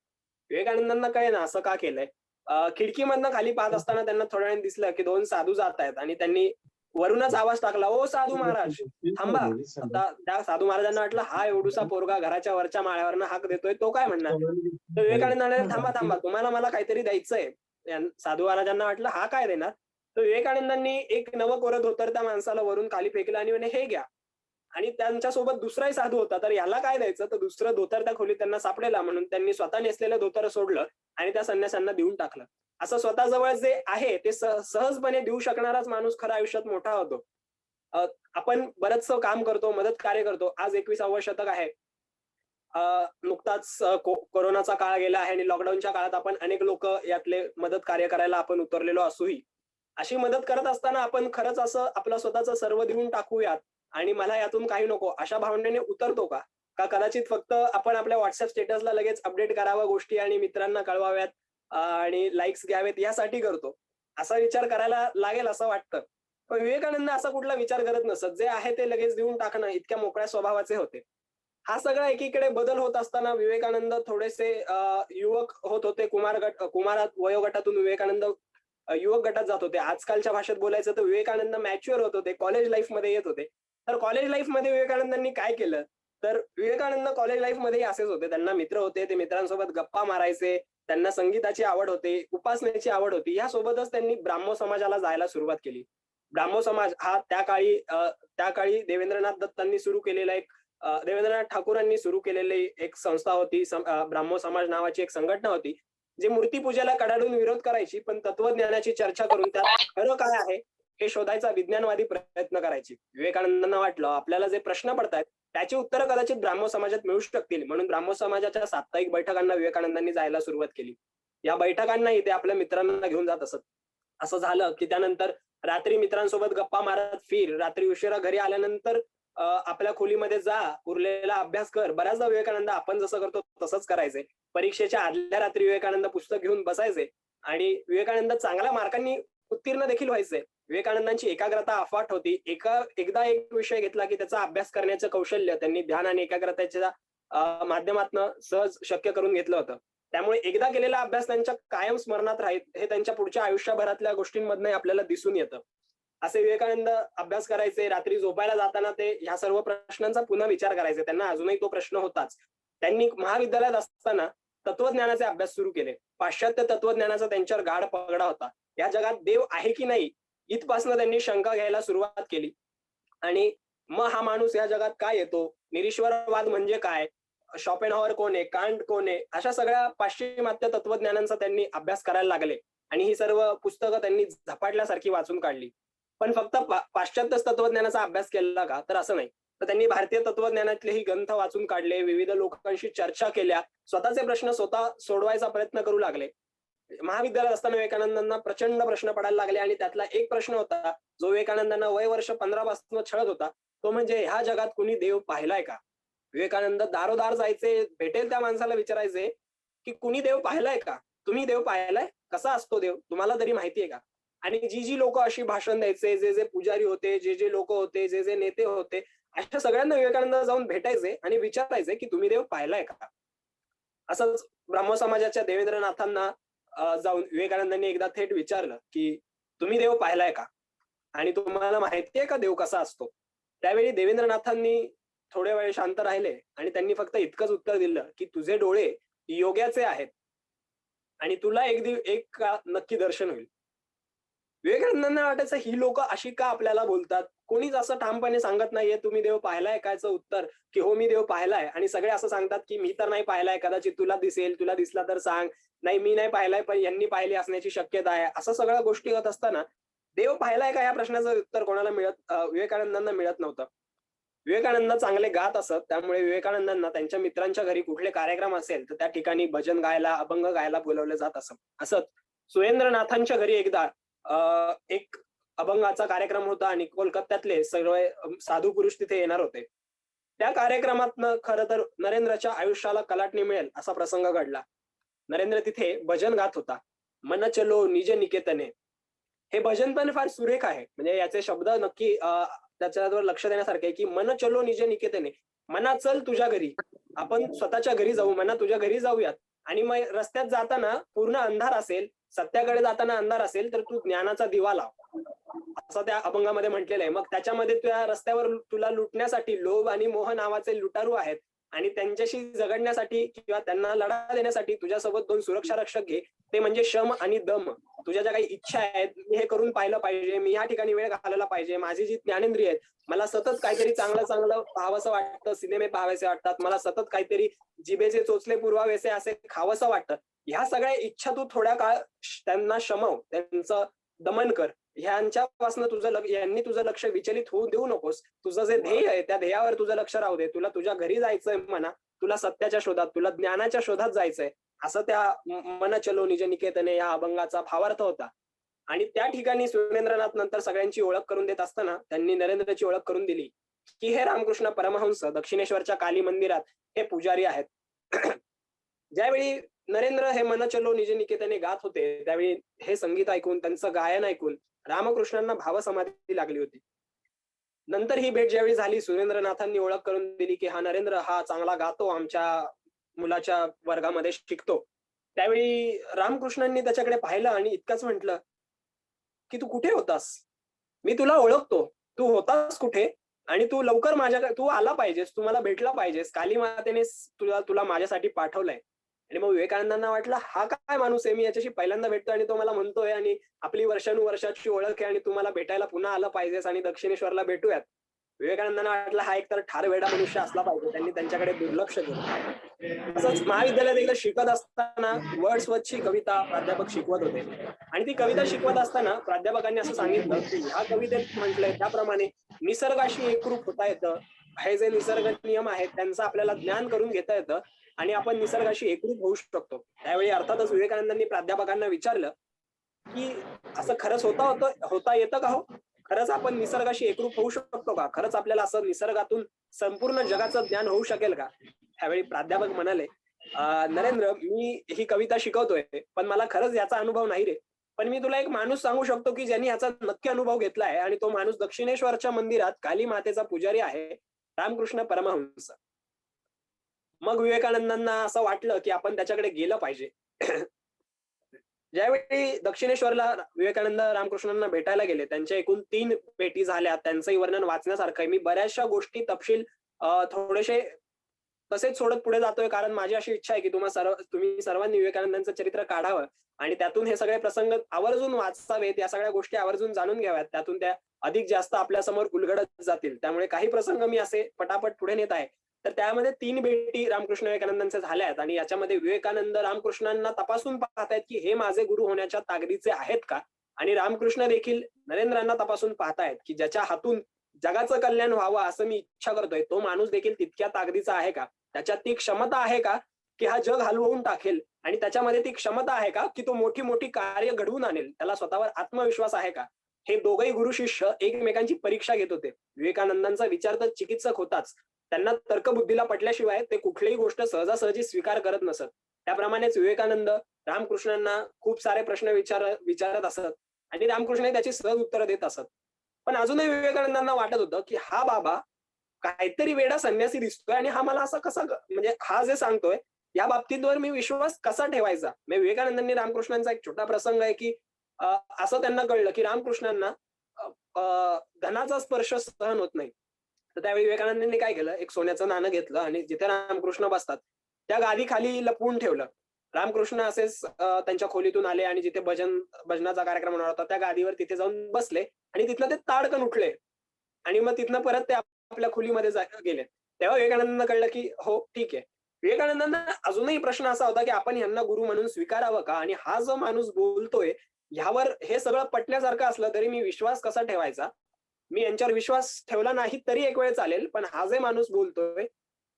विवेकानंदांना कळेना असं का केलंय. खिडकीमधनं खाली पाहत असताना त्यांना थोड्या वेळाने दिसलं, की 2 साधू जात आहेत आणि त्यांनी वरूनच आवाज टाकला, "ओ साधू महाराज, थांबा." आता त्या साधू महाराजांना वाटलं, हा एवढूसा पोरगा घराच्या वरच्या माळ्यावरनं हाक देतोय, तो काय म्हणणार? तर विवेकानंद म्हणाले, "थांबा थांबा, तुम्हाला मला काहीतरी द्यायचंय." साधू महाराजांना वाटलं, हा काय देणार? तर विवेकानंदांनी एक नवं धोतर त्या माणसाला वरून खाली फेकलं आणि म्हणे, "हे घ्या." आणि त्यांच्यासोबत दुसराही साधू होता, तर याला काय द्यायचं? तर दुसरं धोतर त्या खोलीत त्यांना सापडेला, म्हणून त्यांनी स्वतः नेसलेलं धोतर सोडलं आणि त्या संन्याशांना देऊन टाकलं. असं स्वतःजवळ जे आहे ते सहजपणे देऊ शकणाराच माणूस खऱ्या आयुष्यात मोठा होतो. आपण बरंचसं काम करतो, मदत कार्य करतो. आज 21वे शतक आहे. नुकताच कोरोनाचा काळ गेला आहे आणि लॉकडाऊनच्या काळात आपण अनेक लोक यातले मदत कार्य करायला आपण उतरलेलो असूही, अशी मदत करत असताना आपण खरंच असं आपलं स्वतःचं सर्व देऊन टाकूयात आणि मला यातून काही नको अशा भावनेने उतरतो का? का कदाचित फक्त आपण आपल्या व्हॉट्सअप स्टेटसला लगेच अपडेट करावं गोष्टी आणि मित्रांना कळवाव्यात आणि लाईक्स घ्यावेत यासाठी करतो? असा विचार करायला लागेल असं वाटतं. पण विवेकानंद असा कुठला विचार करत नसत. जे आहे ते लगेच देऊन टाकणं इतक्या मोकळ्या स्वभावाचे होते. हा सगळा एकीकडे बदल होत असताना विवेकानंद थोडेसे युवक होत होते. कुमारात वयोगटातून विवेकानंद युवक गटात जात होते. आजकालच्या भाषेत बोलायचं तर विवेकानंद मॅच्युअर होत होते. कॉलेज लाईफ मध्ये येत होते. तर कॉलेज लाईफ मध्ये विवेकानंदांनी काय केलं? तर विवेकानंद कॉलेज लाईफ मध्येही असेच होते. त्यांना मित्र होते. ते मित्रांसोबत गप्पा मारायचे. त्यांना संगीताची आवड होती, उपासनेची आवड होती. यासोबतच त्यांनी ब्राह्मो समाजाला जायला सुरुवात केली. ब्राह्मो समाज हा त्या काळी देवेंद्रनाथ दत्तांनी सुरू केलेला एक देवेंद्रनाथ ठाकूरांनी सुरू केलेली एक संस्था होती. ब्राह्मो समाज नावाची एक संघटना होती. जी मूर्तीपूजेला कडाडून विरोध करायची, पण तत्वज्ञानाची चर्चा करून त्यात खरं काय आहे हे शोधायचा विज्ञानवादी प्रयत्न करायची. विवेकानंदांना वाटलं आपल्याला जे प्रश्न पडतायत त्याची उत्तरं कदाचित ब्राह्मो समाजात मिळू शकतील. म्हणून ब्राह्मो समाजाच्या साप्ताहिक बैठकांना विवेकानंदांनी जायला सुरुवात केली. या बैठकांनाही ते आपल्या मित्रांना घेऊन जात असत. असं झालं की त्यानंतर रात्री मित्रांसोबत गप्पा मारत फिर, रात्री उशिरा घरी आल्यानंतर आपल्या खोलीमध्ये जा, उरलेला अभ्यास कर. बऱ्याचदा विवेकानंद आपण जसं करतो तसंच करायचे. परीक्षेच्या आदल्या रात्री विवेकानंद पुस्तक घेऊन बसायचे आणि विवेकानंद चांगल्या मार्कांनी उत्तीर्ण देखील व्हायचे. विवेकानंदांची एकाग्रता अफाट होती. एकदा एक विषय घेतला की त्याचा अभ्यास करण्याचं कौशल्य त्यांनी ध्यान आणि एकाग्रतेच्या माध्यमातून सहज शक्य करून घेतलं होतं. त्यामुळे एकदा केलेला अभ्यास त्यांच्या कायम स्मरणात राहील हे त्यांच्या पुढच्या आयुष्यभरातल्या गोष्टींमधनं आपल्याला दिसून येतं. असे विवेकानंद अभ्यास करायचे. रात्री झोपायला जाताना ते ह्या सर्व प्रश्नांचा पुन्हा विचार करायचे. त्यांना अजूनही तो प्रश्न होताच. त्यांनी महाविद्यालयात असताना तत्वज्ञानाचे अभ्यास सुरू केले. पाश्चात्य तत्वज्ञानाचा त्यांच्यावर गाढ पगडा होता. या जगात देव आहे की नाही इथपासून त्यांनी शंका घ्यायला सुरुवात केली. आणि मग हा माणूस या जगात काय येतो, निरीश्वरवाद म्हणजे काय, शॉपेनहॉवर कोण आहे, कांट कोण आहे, अशा सगळ्या पाश्चिमात्य तत्वज्ञानांचा त्यांनी अभ्यास करायला लागले. आणि ही सर्व पुस्तकं त्यांनी झपाटल्यासारखी वाचून काढली. पण फक्त पाश्चात्य तत्वज्ञानाचा अभ्यास केला का, तर असं नाही. तर त्यांनी भारतीय तत्वज्ञानातलेही ग्रंथ वाचून काढले, विविध लोकांशी चर्चा केल्या, स्वतःचे प्रश्न स्वतः सोडवायचा प्रयत्न करू लागले. महाविद्यालयात असताना विवेकानंदांना प्रचंड प्रश्न पडायला लागले आणि त्यातला एक प्रश्न होता जो विवेकानंदांना वय वर्ष 15 पासून छळत होता. तो म्हणजे ह्या जगात कुणी देव पाहिलाय का? विवेकानंद दारोदार जायचे, भेटेल त्या माणसाला विचारायचे की कुणी देव पाहिलाय का? तुम्ही देव पाहिलाय? कसा असतो देव? तुम्हाला तरी माहितीये का? आणि जी लोक अशी भाषण द्यायचे, जे पुजारी होते, जे लोक होते, जे नेते होते, अशा सगळ्यांना विवेकानंद जाऊन भेटायचे आणि विचारायचे की तुम्ही देव पाहिलाय का? असंच ब्राह्मो समाजाच्या देवेंद्रनाथांना जाऊन विवेकानंदांनी एकदा थेट विचारलं की तुम्ही देव पाहिलाय का आणि तुम्हाला माहितीये का देव कसा असतो? त्यावेळी देवेंद्रनाथांनी थोडे वेळ शांत राहिले आणि त्यांनी फक्त इतकंच उत्तर दिलं की तुझे डोळे योग्याचे आहेत आणि तुला एक का नक्की दर्शन होईल. विवेकानंदांना वाटायचं ही लोक अशी का आपल्याला बोलतात? कोणीच असं ठामपणे सांगत नाहीये तुम्ही देव पाहिलाय कायचं उत्तर की हो मी देव पाहिलाय, आणि सगळे असं सांगतात की मी तर नाही पाहिलाय, कदाचित तुला दिसेल, तुला दिसला तर सांग, नाही मी नाही पाहिलाय पण यांनी पाहिले असण्याची शक्यता आहे. असं सगळ्या गोष्टी होत असताना देव पाहिलाय का या प्रश्नाचं उत्तर कोणाला विवेकानंदांना मिळत नव्हतं. विवेकानंद चांगले गात असत, त्यामुळे विवेकानंदांना त्यांच्या मित्रांच्या घरी कुठले कार्यक्रम असेल तर त्या ठिकाणी भजन गायला, अभंग गायला बोलवले जात असत. सुरेंद्रनाथांच्या घरी एकदा एक अभंगाचा कार्यक्रम होता आणि कोलकात्यातले सर्व साधू पुरुष तिथे येणार होते. त्या कार्यक्रमातनं खरं तर नरेंद्रच्या आयुष्याला कलाटणी मिळेल असा प्रसंग घडला. नरेंद्र तिथे भजन गात होता, मन चलो निज निकेतने. हे भजन पण फार सुरेख आहे. म्हणजे याचे शब्द नक्की त्याच्यावर लक्ष देण्यासारखे की मन चलो निज निकेतने, मना चल तुझ्या घरी, आपण स्वतःच्या घरी जाऊ, मना तुझ्या घरी जाऊयात. आणि मग रस्त्यात जाताना पूर्ण अंधार असेल, सत्याकडे जाताना अंधार असेल तर तू ज्ञानाचा दिवा लाव, असं त्या अभंगामध्ये म्हटलेलं आहे. मग त्याच्यामध्ये त्या रस्त्यावर तुला लुटण्यासाठी लोभ आणि मोह नावाचे लुटारू आहेत आणि त्यांच्याशी झगडण्यासाठी किंवा त्यांना लढा देण्यासाठी तुझ्यासोबत 2 सुरक्षा रक्षक घे, ते म्हणजे शम आणि दम. तुझ्या ज्या काही इच्छा आहेत, मी हे करून पाहिलं पाहिजे, मी ह्या ठिकाणी वेळ घालवला पाहिजे, माझी जी ज्ञानेंद्रिय आहेत, मला सतत काहीतरी चांगलं चांगलं पाहावंसं वाटतं, सिनेमे पाहावेसे वाटतात, मला सतत काहीतरी जिभेचे चोचले पुरवावेसे असे खावंसं वाटतं. ह्या सगळ्या इच्छा तू थोड्या काळ त्यांना शमव, त्यांचं दमन कर. ह्यांच्यापासून यांनी तुझं लक्ष विचलित होऊ देऊ नकोस. तुझं जे ध्येय आहे त्या ध्येयावर तुझं लक्ष राहू दे. तुला तुझ्या घरी जायचंय म्हणा, तुला सत्याच्या शोधात, तुला ज्ञानाच्या शोधात जायचंय, असं त्या मन चलो निज निकेतने या अभंगाचा भावार्थ होता. आणि त्या ठिकाणी सुरेंद्रनाथ नंतर सगळ्यांची ओळख करून देत असताना त्यांनी नरेंद्रची ओळख करून दिली की हे रामकृष्ण परमहंस दक्षिणेश्वरच्या काली मंदिरात हे पुजारी आहेत. ज्यावेळी नरेंद्र हे मन चलो निज निकेतने गात होते त्यावेळी हे संगीत ऐकून, त्यांचं गायन ऐकून रामकृष्णांना भावसमाधी लागली होती. नंतर ही भेट ज्यावेळी झाली, सुरेंद्रनाथांनी ओळख करून दिली की हा नरेंद्र हा चांगला गातो, आमच्या मुलाच्या वर्गामध्ये शिकतो. त्यावेळी रामकृष्णांनी त्याच्याकडे पाहिलं आणि इतकंच म्हटलं की तू कुठे होतास? मी तुला ओळखतो. तू होतास कुठे? आणि तू लवकर माझ्याकडे तू आला पाहिजेस, तू मला भेटला पाहिजेस. काली मातेने तुला तुला माझ्यासाठी पाठवलंय. आणि मग विवेकानंदांना वाटलं हा काय माणूस आहे, मी याच्याशी पहिल्यांदा भेटतो आणि तो मला म्हणतोय आणि आपली वर्षानुवर्षाची ओळख आहे आणि तू मला भेटायला पुन्हा आलं पाहिजेस आणि दक्षिणेश्वरला भेटूयात. विवेकानंदांना वाटलं हा एकतर ठार वेडा मनुष्य असला पाहिजे. त्यांनी त्यांच्याकडे दुर्लक्ष केलं. तसंच महाविद्यालयात एकदा शिकत असताना वर्ड्सवर्थची कविता प्राध्यापक शिकवत होते आणि ती कविता शिकवत असताना प्राध्यापकांनी असं सांगितलं की ह्या कवितेत म्हटलंय त्याप्रमाणे निसर्गाशी एकरूप होता येतं. हे जे निसर्ग नियम आहेत त्यांचं आपल्याला ज्ञान करून घेता येतं आणि आपण निसर्गाशी एकरूप होऊ शकतो. त्यावेळी अर्थातच विवेकानंदांनी प्राध्यापकांना विचारलं की असं खरंच होता येतं का हो? खरंच आपण निसर्गाशी एकरूप होऊ शकतो का? खरंच आपल्याला असं निसर्गातून संपूर्ण जगाचं ज्ञान होऊ शकेल का? त्यावेळी प्राध्यापक म्हणाले, नरेंद्र, मी ही कविता शिकवतोय पण मला खरंच याचा अनुभव नाही रे. पण मी तुला एक माणूस सांगू शकतो की ज्यांनी याचा नक्की अनुभव घेतलाय आणि तो माणूस दक्षिणेश्वरच्या मंदिरात काली मातेचा पुजारी आहे, रामकृष्ण परमहंस. मग विवेकानंदांना असं वाटलं की आपण त्याच्याकडे गेलं पाहिजे. ज्यावेळी दक्षिणेश्वरला विवेकानंद रामकृष्णांना भेटायला गेले, त्यांच्या एकूण 3 भेटी झाल्या. त्यांचंही वर्णन वाचण्यासारखं आहे. मी बऱ्याचशा गोष्टी तपशील थोडेसे तसेच सोडत पुढे जातोय कारण माझी अशी इच्छा आहे की तुम्ही सर्वांनी विवेकानंदांचं चरित्र काढावं आणि त्यातून हे सगळे प्रसंग आवर्जून वाचावेत, या सगळ्या गोष्टी आवर्जून जाणून घ्याव्यात. त्यातून त्या अधिक जास्त आपल्या समोर उलगडत जातील. त्यामुळे काही प्रसंग मी असे पटापट पुढे नेत आहे. तर त्यामध्ये 3 भेटी रामकृष्ण विवेकानंदांच्या झाल्या आहेत आणि याच्यामध्ये विवेकानंद रामकृष्णांना तपासून पाहतायत की हे माझे गुरु होण्याच्या ताकदीचे आहेत का, आणि रामकृष्ण देखील नरेंद्रांना तपासून पाहतायत की ज्याच्या हातून जगाचं कल्याण व्हावं असं मी इच्छा करतोय, तो माणूस देखील तितक्या ताकदीचा आहे का, त्याच्यात ती क्षमता आहे का की हा जग हलवून टाकेल, आणि त्याच्यामध्ये ती क्षमता आहे का की तो मोठी मोठी कार्य घडवून आणेल, त्याला स्वतःवर आत्मविश्वास आहे का. हे दोघही गुरु शिष्य एकमेकांची परीक्षा घेत होते. विवेकानंदांचा विचार तर चिकित्सक होताच, त्यांना तर्कबुद्धीला पटल्याशिवाय ते कुठलीही गोष्ट सहजासहजी स्वीकार करत नसत. त्याप्रमाणेच विवेकानंद रामकृष्णांना खूप सारे प्रश्न विचारत असत आणि रामकृष्ण त्याची सहज उत्तरं देत असत. पण अजूनही विवेकानंदांना वाटत होतं की हा बाबा काहीतरी वेडा संन्यासी दिसतोय आणि हा मला असं कसं म्हणजे हा जे सांगतोय या बाबतीतवर मी विश्वास कसा ठेवायचा. म्हणजे विवेकानंदांनी रामकृष्णांचा एक छोटा प्रसंग आहे की असं त्यांना कळलं की रामकृष्णांना धनाचा स्पर्श सहन होत नाही. तर त्यावेळी विवेकानंदांनी काय केलं, एक सोन्याचं नाणं घेतलं आणि जिथे रामकृष्ण बसतात त्या गादी खाली लपवून ठेवलं. रामकृष्ण असेच त्यांच्या खोलीतून आले आणि जिथे भजनाचा कार्यक्रम होणार होता त्या गादीवर तिथे जाऊन बसले आणि तिथनं ते ताडकन उठले आणि मग तिथनं परत ते आपल्या खोलीमध्ये गेले. तेव्हा विवेकानंदांना कळलं की हो ठीक आहे. विवेकानंदांना अजूनही प्रश्न असा होता की आपण यांना गुरु म्हणून स्वीकारावं का, आणि हा जो माणूस बोलतोय ह्यावर हे सगळं पटण्यासारखं असलं तरी मी विश्वास कसा ठेवायचा. मी यांच्यावर विश्वास ठेवला नाही तरी एक वेळ चालेल, पण हा जे माणूस बोलतोय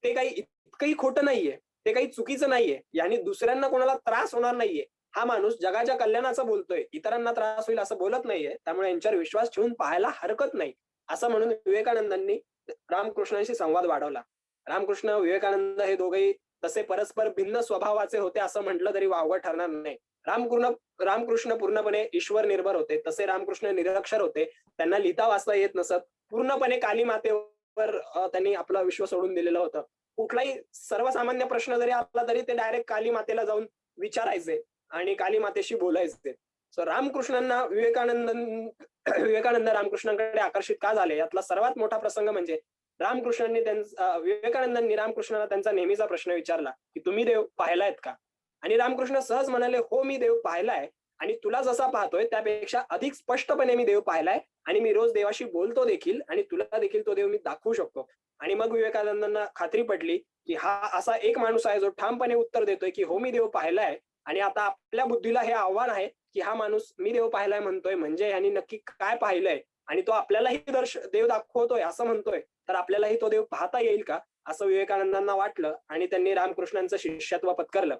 ते काही इतकंही खोटं नाहीये, ते काही चुकीचं नाहीये, यांनी दुसऱ्यांना कोणाला त्रास होणार नाहीये. हा माणूस जगाच्या कल्याणाचं बोलतोय, इतरांना त्रास होईल असं बोलत नाहीये, त्यामुळे यांच्यावर विश्वास ठेवून पाहायला हरकत नाही, असं म्हणून विवेकानंदांनी रामकृष्णांशी संवाद वाढवला. रामकृष्ण विवेकानंद हे दोघेही तसे परस्पर भिन्न स्वभावाचे होते असं म्हटलं तरी वावगं ठरणार नाही. रामकृष्ण पूर्णपणे ईश्वर निर्भर होते, तसे रामकृष्ण निरक्षर होते, त्यांना लिहिता वाचता येत नसत. पूर्णपणे काली मातेवर त्यांनी आपलं विश्व सोडून दिलेलं होतं. कुठलाही सर्वसामान्य प्रश्न जरी आला तरी ते डायरेक्ट काली मातेला जाऊन विचारायचे आणि काली मातेशी बोलायचे. सो रामकृष्णांना विवेकानंद रामकृष्णांकडे आकर्षित का झाले यातला सर्वात मोठा प्रसंग म्हणजे विवेकानंदांनी रामकृष्णाला त्यांचा नेहमीचा प्रश्न विचारला की तुम्ही देव पाहिलायत का, आणि रामकृष्ण सहज म्हणाले हो मी देव पाहिलाय, आणि तुला जसा पाहतोय त्यापेक्षा अधिक स्पष्टपणे मी देव पाहिलाय आणि मी रोज देवाशी बोलतो देखील आणि तुला देखील तो देव मी दाखवू शकतो. आणि मग विवेकानंदांना खात्री पटली की हा असा एक माणूस आहे जो ठामपणे उत्तर देतोय की हो मी देव पाहिलाय, आणि आता आपल्या बुद्धीला हे आव्हान आहे की हा माणूस मी देव पाहिलाय म्हणतोय म्हणजे यांनी नक्की काय पाहिलंय, आणि तो आपल्यालाही देव दाखवतोय असं म्हणतोय, तर आपल्यालाही तो देव पाहता येईल का, असं विवेकानंदांना वाटलं आणि त्यांनी रामकृष्णांचं शिष्यत्व पत्करलं.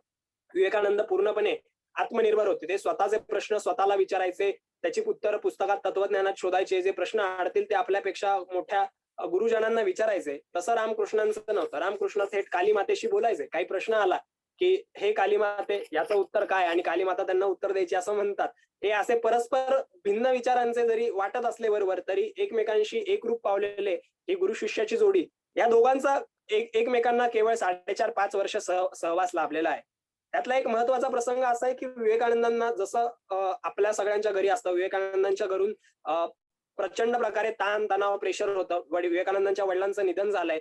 विवेकानंद पूर्णपणे आत्मनिर्भर होते. ते स्वतःचे प्रश्न स्वतःला विचारायचे, त्याची उत्तर पुस्तकात तत्वज्ञानात शोधायचे, जे प्रश्न अडतील ते आपल्यापेक्षा मोठ्या गुरुजनांना विचारायचे. तसं रामकृष्णांचं नव्हतं. रामकृष्ण थेट काली मातेशी बोलायचे. काही प्रश्न आला की हे काली माते, याचं उत्तर काय, आणि काली माता त्यांना उत्तर द्यायची असं म्हणतात. हे असे परस्पर भिन्न विचारांचे जरी वाटत असले बरोबर, तरी एकमेकांशी एकरूप पावलेले ही गुरु शिष्याची जोडी, या दोघांचा एकमेकांना केवळ 4.5-5 वर्ष सहवास लाभलेला आहे. त्यातला एक महत्वाचा प्रसंग असा आहे की विवेकानंदांना जसं आपल्या सगळ्यांच्या घरी असतं, विवेकानंदांच्या घरून प्रचंड प्रकारे ताण तणाव प्रेशर होतं. विवेकानंदांच्या वडिलांचं निधन झालंय.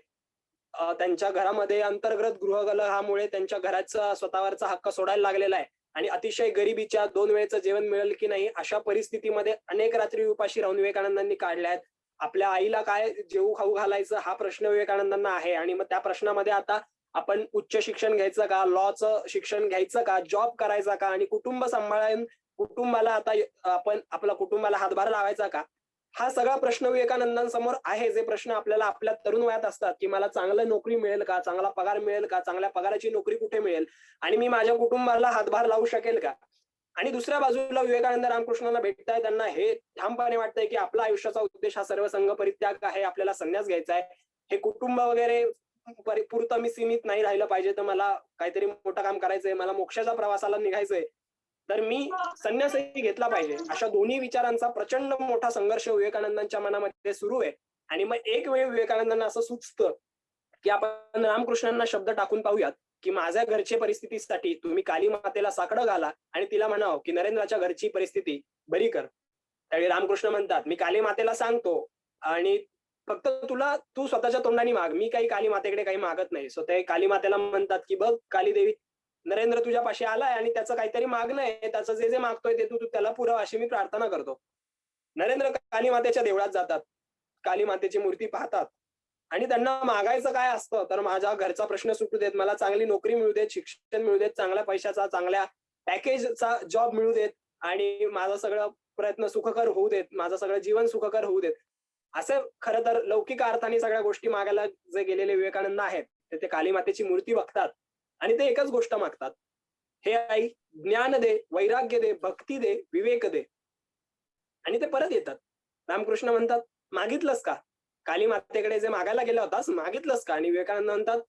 त्यांच्या घरामध्ये अंतर्गत गृहकलहामुळे त्यांच्या घराचा स्वतःवरचा हक्क सोडायला लागलेला आहे आणि अतिशय गरिबीच्या 2 वेळेचं जेवण मिळेल की नाही अशा परिस्थितीमध्ये अनेक रात्री उपाशी राहून विवेकानंदांनी काढल्या आहेत. आपल्या आईला काय जेवू खाऊ घालायचं हा प्रश्न विवेकानंदांना आहे आणि मग त्या प्रश्नामध्ये आता आपण उच्च शिक्षण घ्यायचं का, लॉचं शिक्षण घ्यायचं का, जॉब करायचा का, आणि कुटुंब सांभाळून कुटुंबाला आता आपण आपल्या कुटुंबाला हातभार लावायचा का, हा सगळा प्रश्न विवेकानंदांसमोर आहे. जे प्रश्न आपल्याला आपल्या तरुण वयात असतात की मला चांगलं नोकरी मिळेल का, चांगला पगार मिळेल का, चांगल्या पगाराची नोकरी कुठे मिळेल आणि मी माझ्या कुटुंबाला हातभार लावू शकेल का. आणि दुसऱ्या बाजूला विवेकानंद रामकृष्णांना भेटताय, त्यांना हे ठामपणे वाटतंय की आपला आयुष्याचा उद्देश हा सर्व संघ परित्याग आहे, आपल्याला संन्यास घ्यायचा आहे. हे कुटुंब वगैरे पुरतं मी सीमित नाही राहिलं पाहिजे, तर मला काहीतरी मोठं काम करायचंय, मला मोक्षाच्या प्रवासाला निघायचंय, तर मी संन्यासही घेतला पाहिजे. अशा दोन्ही विचारांचा प्रचंड मोठा संघर्ष विवेकानंदांच्या मनामध्ये सुरू आहे. आणि मग एक वेळ विवेकानंदांना असं सुचतं की आपण रामकृष्णांना शब्द टाकून पाहूयात की माझ्या घरच्या परिस्थितीसाठी तुम्ही काली मातेला साकडं घाला आणि तिला म्हणावं की नरेंद्राच्या घरची परिस्थिती बरी कर. त्यावेळी रामकृष्ण म्हणतात, मी काली मातेला सांगतो आणि फक्त तू स्वतःच्या तोंडाने माग, मी काही काली मातेकडे काही मागत नाही. सो ते काली मातेला म्हणतात की बघ काली देवी, नरेंद्र तुझ्यापाशी आलाय आणि त्याचं काहीतरी मागणं आहे, त्याचं जे जे मागतोय ते तू त्याला पुरव अशी मी प्रार्थना करतो. नरेंद्र काली मातेच्या देवळात जातात, काली मातेची मूर्ती पाहतात आणि त्यांना मागायचं काय असतं, तर माझ्या घरचा प्रश्न सुटू देत, मला चांगली नोकरी मिळू देत, शिक्षण मिळू देत, चांगल्या पैशाचा चांगल्या पॅकेजचा जॉब मिळू देत आणि माझं सगळं प्रयत्न सुखकर होऊ देत, माझं सगळं जीवन सुखकर होऊ देत. असं खरं तर लौकिक अर्थाने सगळ्या गोष्टी मागायला जे गेलेले विवेकानंद आहेत ते काली मातेची मूर्ती बघतात आणि ते एकच गोष्ट मागतात, हे आई ज्ञान दे, वैराग्य दे, भक्ती दे, विवेक दे. आणि ते परत येतात. रामकृष्ण म्हणतात, मागितलंस का, काली मातेकडे जे मागायला गेला होतास मागितलंस का. आणि विवेकानंद म्हणतात,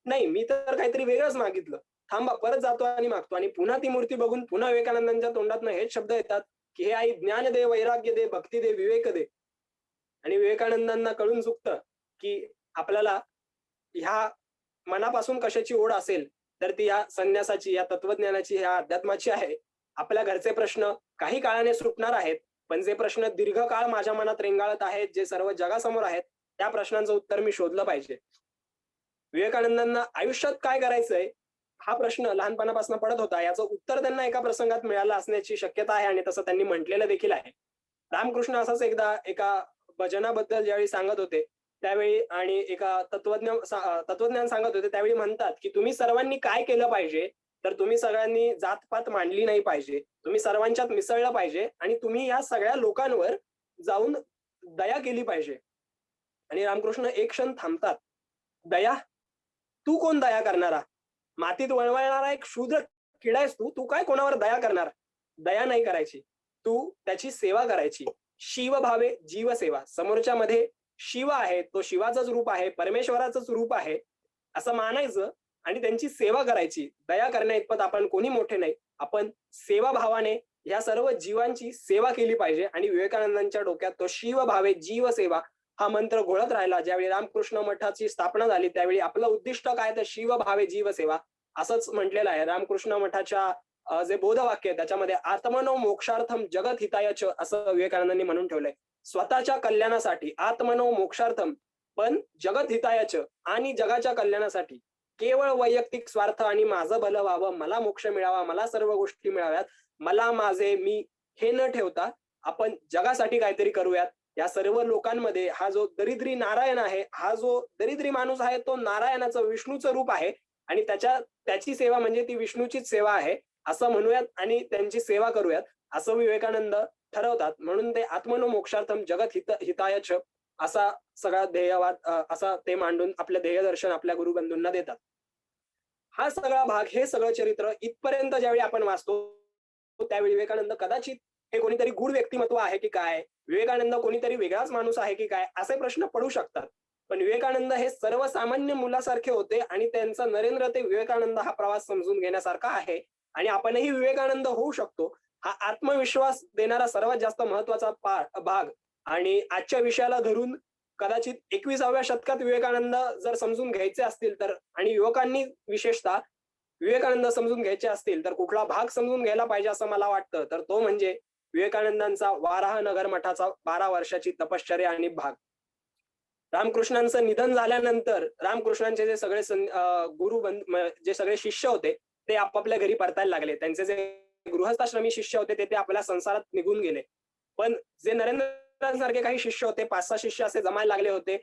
नाही मी तर काहीतरी वेगळंच मागितलं, थांबा परत जातो आणि मागतो. आणि पुन्हा ती मूर्ती बघून पुन्हा विवेकानंदांच्या तोंडातनं हेच शब्द येतात की हे आई ज्ञान दे, वैराग्य दे, भक्ती दे, विवेक दे. आणि विवेकानंदांना कळून चुकतं की आपल्याला ह्या मनापासून कशाची ओढ असेल तर ती या संन्यासाची, या तत्वज्ञानाची, या अध्यात्माची आहे. आपल्या घरचे प्रश्न काही काळाने सुटणार आहेत, पण जे प्रश्न दीर्घकाळ माझ्या मनात रेंगाळत आहेत, जे सर्व जगासमोर आहेत, त्या प्रश्नांचं उत्तर मी शोधलं पाहिजे. विवेकानंदांना आयुष्यात काय करायचंय हा प्रश्न लहानपणापासून पडत होता. याचं उत्तर त्यांना एका प्रसंगात मिळालं असण्याची शक्यता आहे आणि तसं त्यांनी म्हटलेलं देखील आहे. रामकृष्ण असंच एकदा एका भजनाबद्दल ज्यावेळी सांगत होते त्यावेळी आणि एका तत्वज्ञान सांगत होते त्यावेळी म्हणतात की तुम्ही सर्वांनी काय केलं पाहिजे, तर तुम्ही सगळ्यांनी जातपात मांडली नाही पाहिजे, तुम्ही सर्वांच्यात मिसळलं पाहिजे आणि तुम्ही या सगळ्या लोकांवर जाऊन दया केली पाहिजे. आणि रामकृष्ण एक क्षण थांबतात. दया, तू कोण दया करणारा, मातीत वळवळणारा एक शूद्र किडा आहेस तू, तू काय कोणावर दया करणार. दया नाही करायची, तू त्याची सेवा करायची. शिवभावे जीवसेवा, समोरच्या मध्ये शिव आहे, तो शिवाचंच रूप आहे, परमेश्वराचंच रूप आहे असं मानायचं आणि त्यांची सेवा करायची. दया करण्या इतपत आपण कोणी मोठे नाही, आपण सेवाभावाने या सर्व जीवांची सेवा केली पाहिजे. आणि विवेकानंदांच्या डोक्यात तो शिवभावे जीवसेवा हा मंत्र घोळत राहिला. ज्यावेळी रामकृष्ण मठाची स्थापना झाली त्यावेळी आपलं उद्दिष्ट काय, तर शिवभावे जीवसेवा असंच म्हटलेलं आहे. रामकृष्ण मठाच्या जे बोधवाक्य आहे त्याच्यामध्ये आत्मनो मोक्षार्थम जगत हितायच असं विवेकानंदांनी म्हणून ठेवलंय. स्वतःच्या कल्याणासाठी आत्मनो मोक्षार्थम, पण जगत हितायच आणि जगाच्या कल्याणासाठी. केवळ वैयक्तिक स्वार्थ आणि माझं भलं व्हावं, मला मोक्ष मिळावा, मला सर्व गोष्टी मिळाव्यात, मला माझे मी हे न ठेवता आपण जगासाठी काहीतरी करूयात. या सर्व लोकांमध्ये हा जो दरिद्री नारायण आहे, हा जो दरिद्री माणूस आहे तो नारायणाचं विष्णूचं रूप आहे आणि त्याची सेवा म्हणजे ती विष्णूचीच सेवा आहे असं म्हणूयात आणि त्यांची सेवा करूयात असं विवेकानंद ठरवतात. म्हणून ते आत्मनो मोक्षार्थम जगत हितायच असा सगळा ध्येयवाद असा ते मांडून आपलं ध्येयदर्शन आपल्या गुरुबंधूंना देतात. हा सगळा भाग, हे सगळं चरित्र इथपर्यंत ज्यावेळी आपण वाचतो त्यावेळी विवेकानंद कदाचित हे कोणीतरी गूढ व्यक्तिमत्व आहे की काय, विवेकानंद कोणीतरी वेगळाच माणूस आहे की काय, असे प्रश्न पडू शकतात. पण विवेकानंद हे सर्वसामान्य मुलासारखे होते आणि त्यांचा नरेंद्र ते विवेकानंद हा प्रवास समजून घेण्यासारखा आहे. आणि आपणही विवेकानंद होऊ शकतो, हा आत्मविश्वास देणारा सर्वात जास्त महत्वाचा भाग. आणि आजच्या विषयाला धरून कदाचित 21व्या शतकात विवेकानंद जर समजून घ्यायचे असतील तर, आणि युवकांनी विशेषतः विवेकानंद समजून घ्यायचे असतील तर कुठला भाग समजून घ्यायला पाहिजे असं मला वाटतं, तर तो म्हणजे विवेकानंदांचा वाराहनगर मठाचा 12 वर्षाची तपश्चर्या आणि भाग. रामकृष्णांचं निधन झाल्यानंतर रामकृष्णांचे जे सगळे जे सगळे शिष्य होते ते आपापल्या घरी परतायला लागले. त्यांचे जे गृहस्थाश्रमी शिष्य होते ते आपल्या संसारात निघून गेले. पण जे नरेंद्रांसारखे काही शिष्य होते, 5-6 शिष्य असे जमायला लागले होते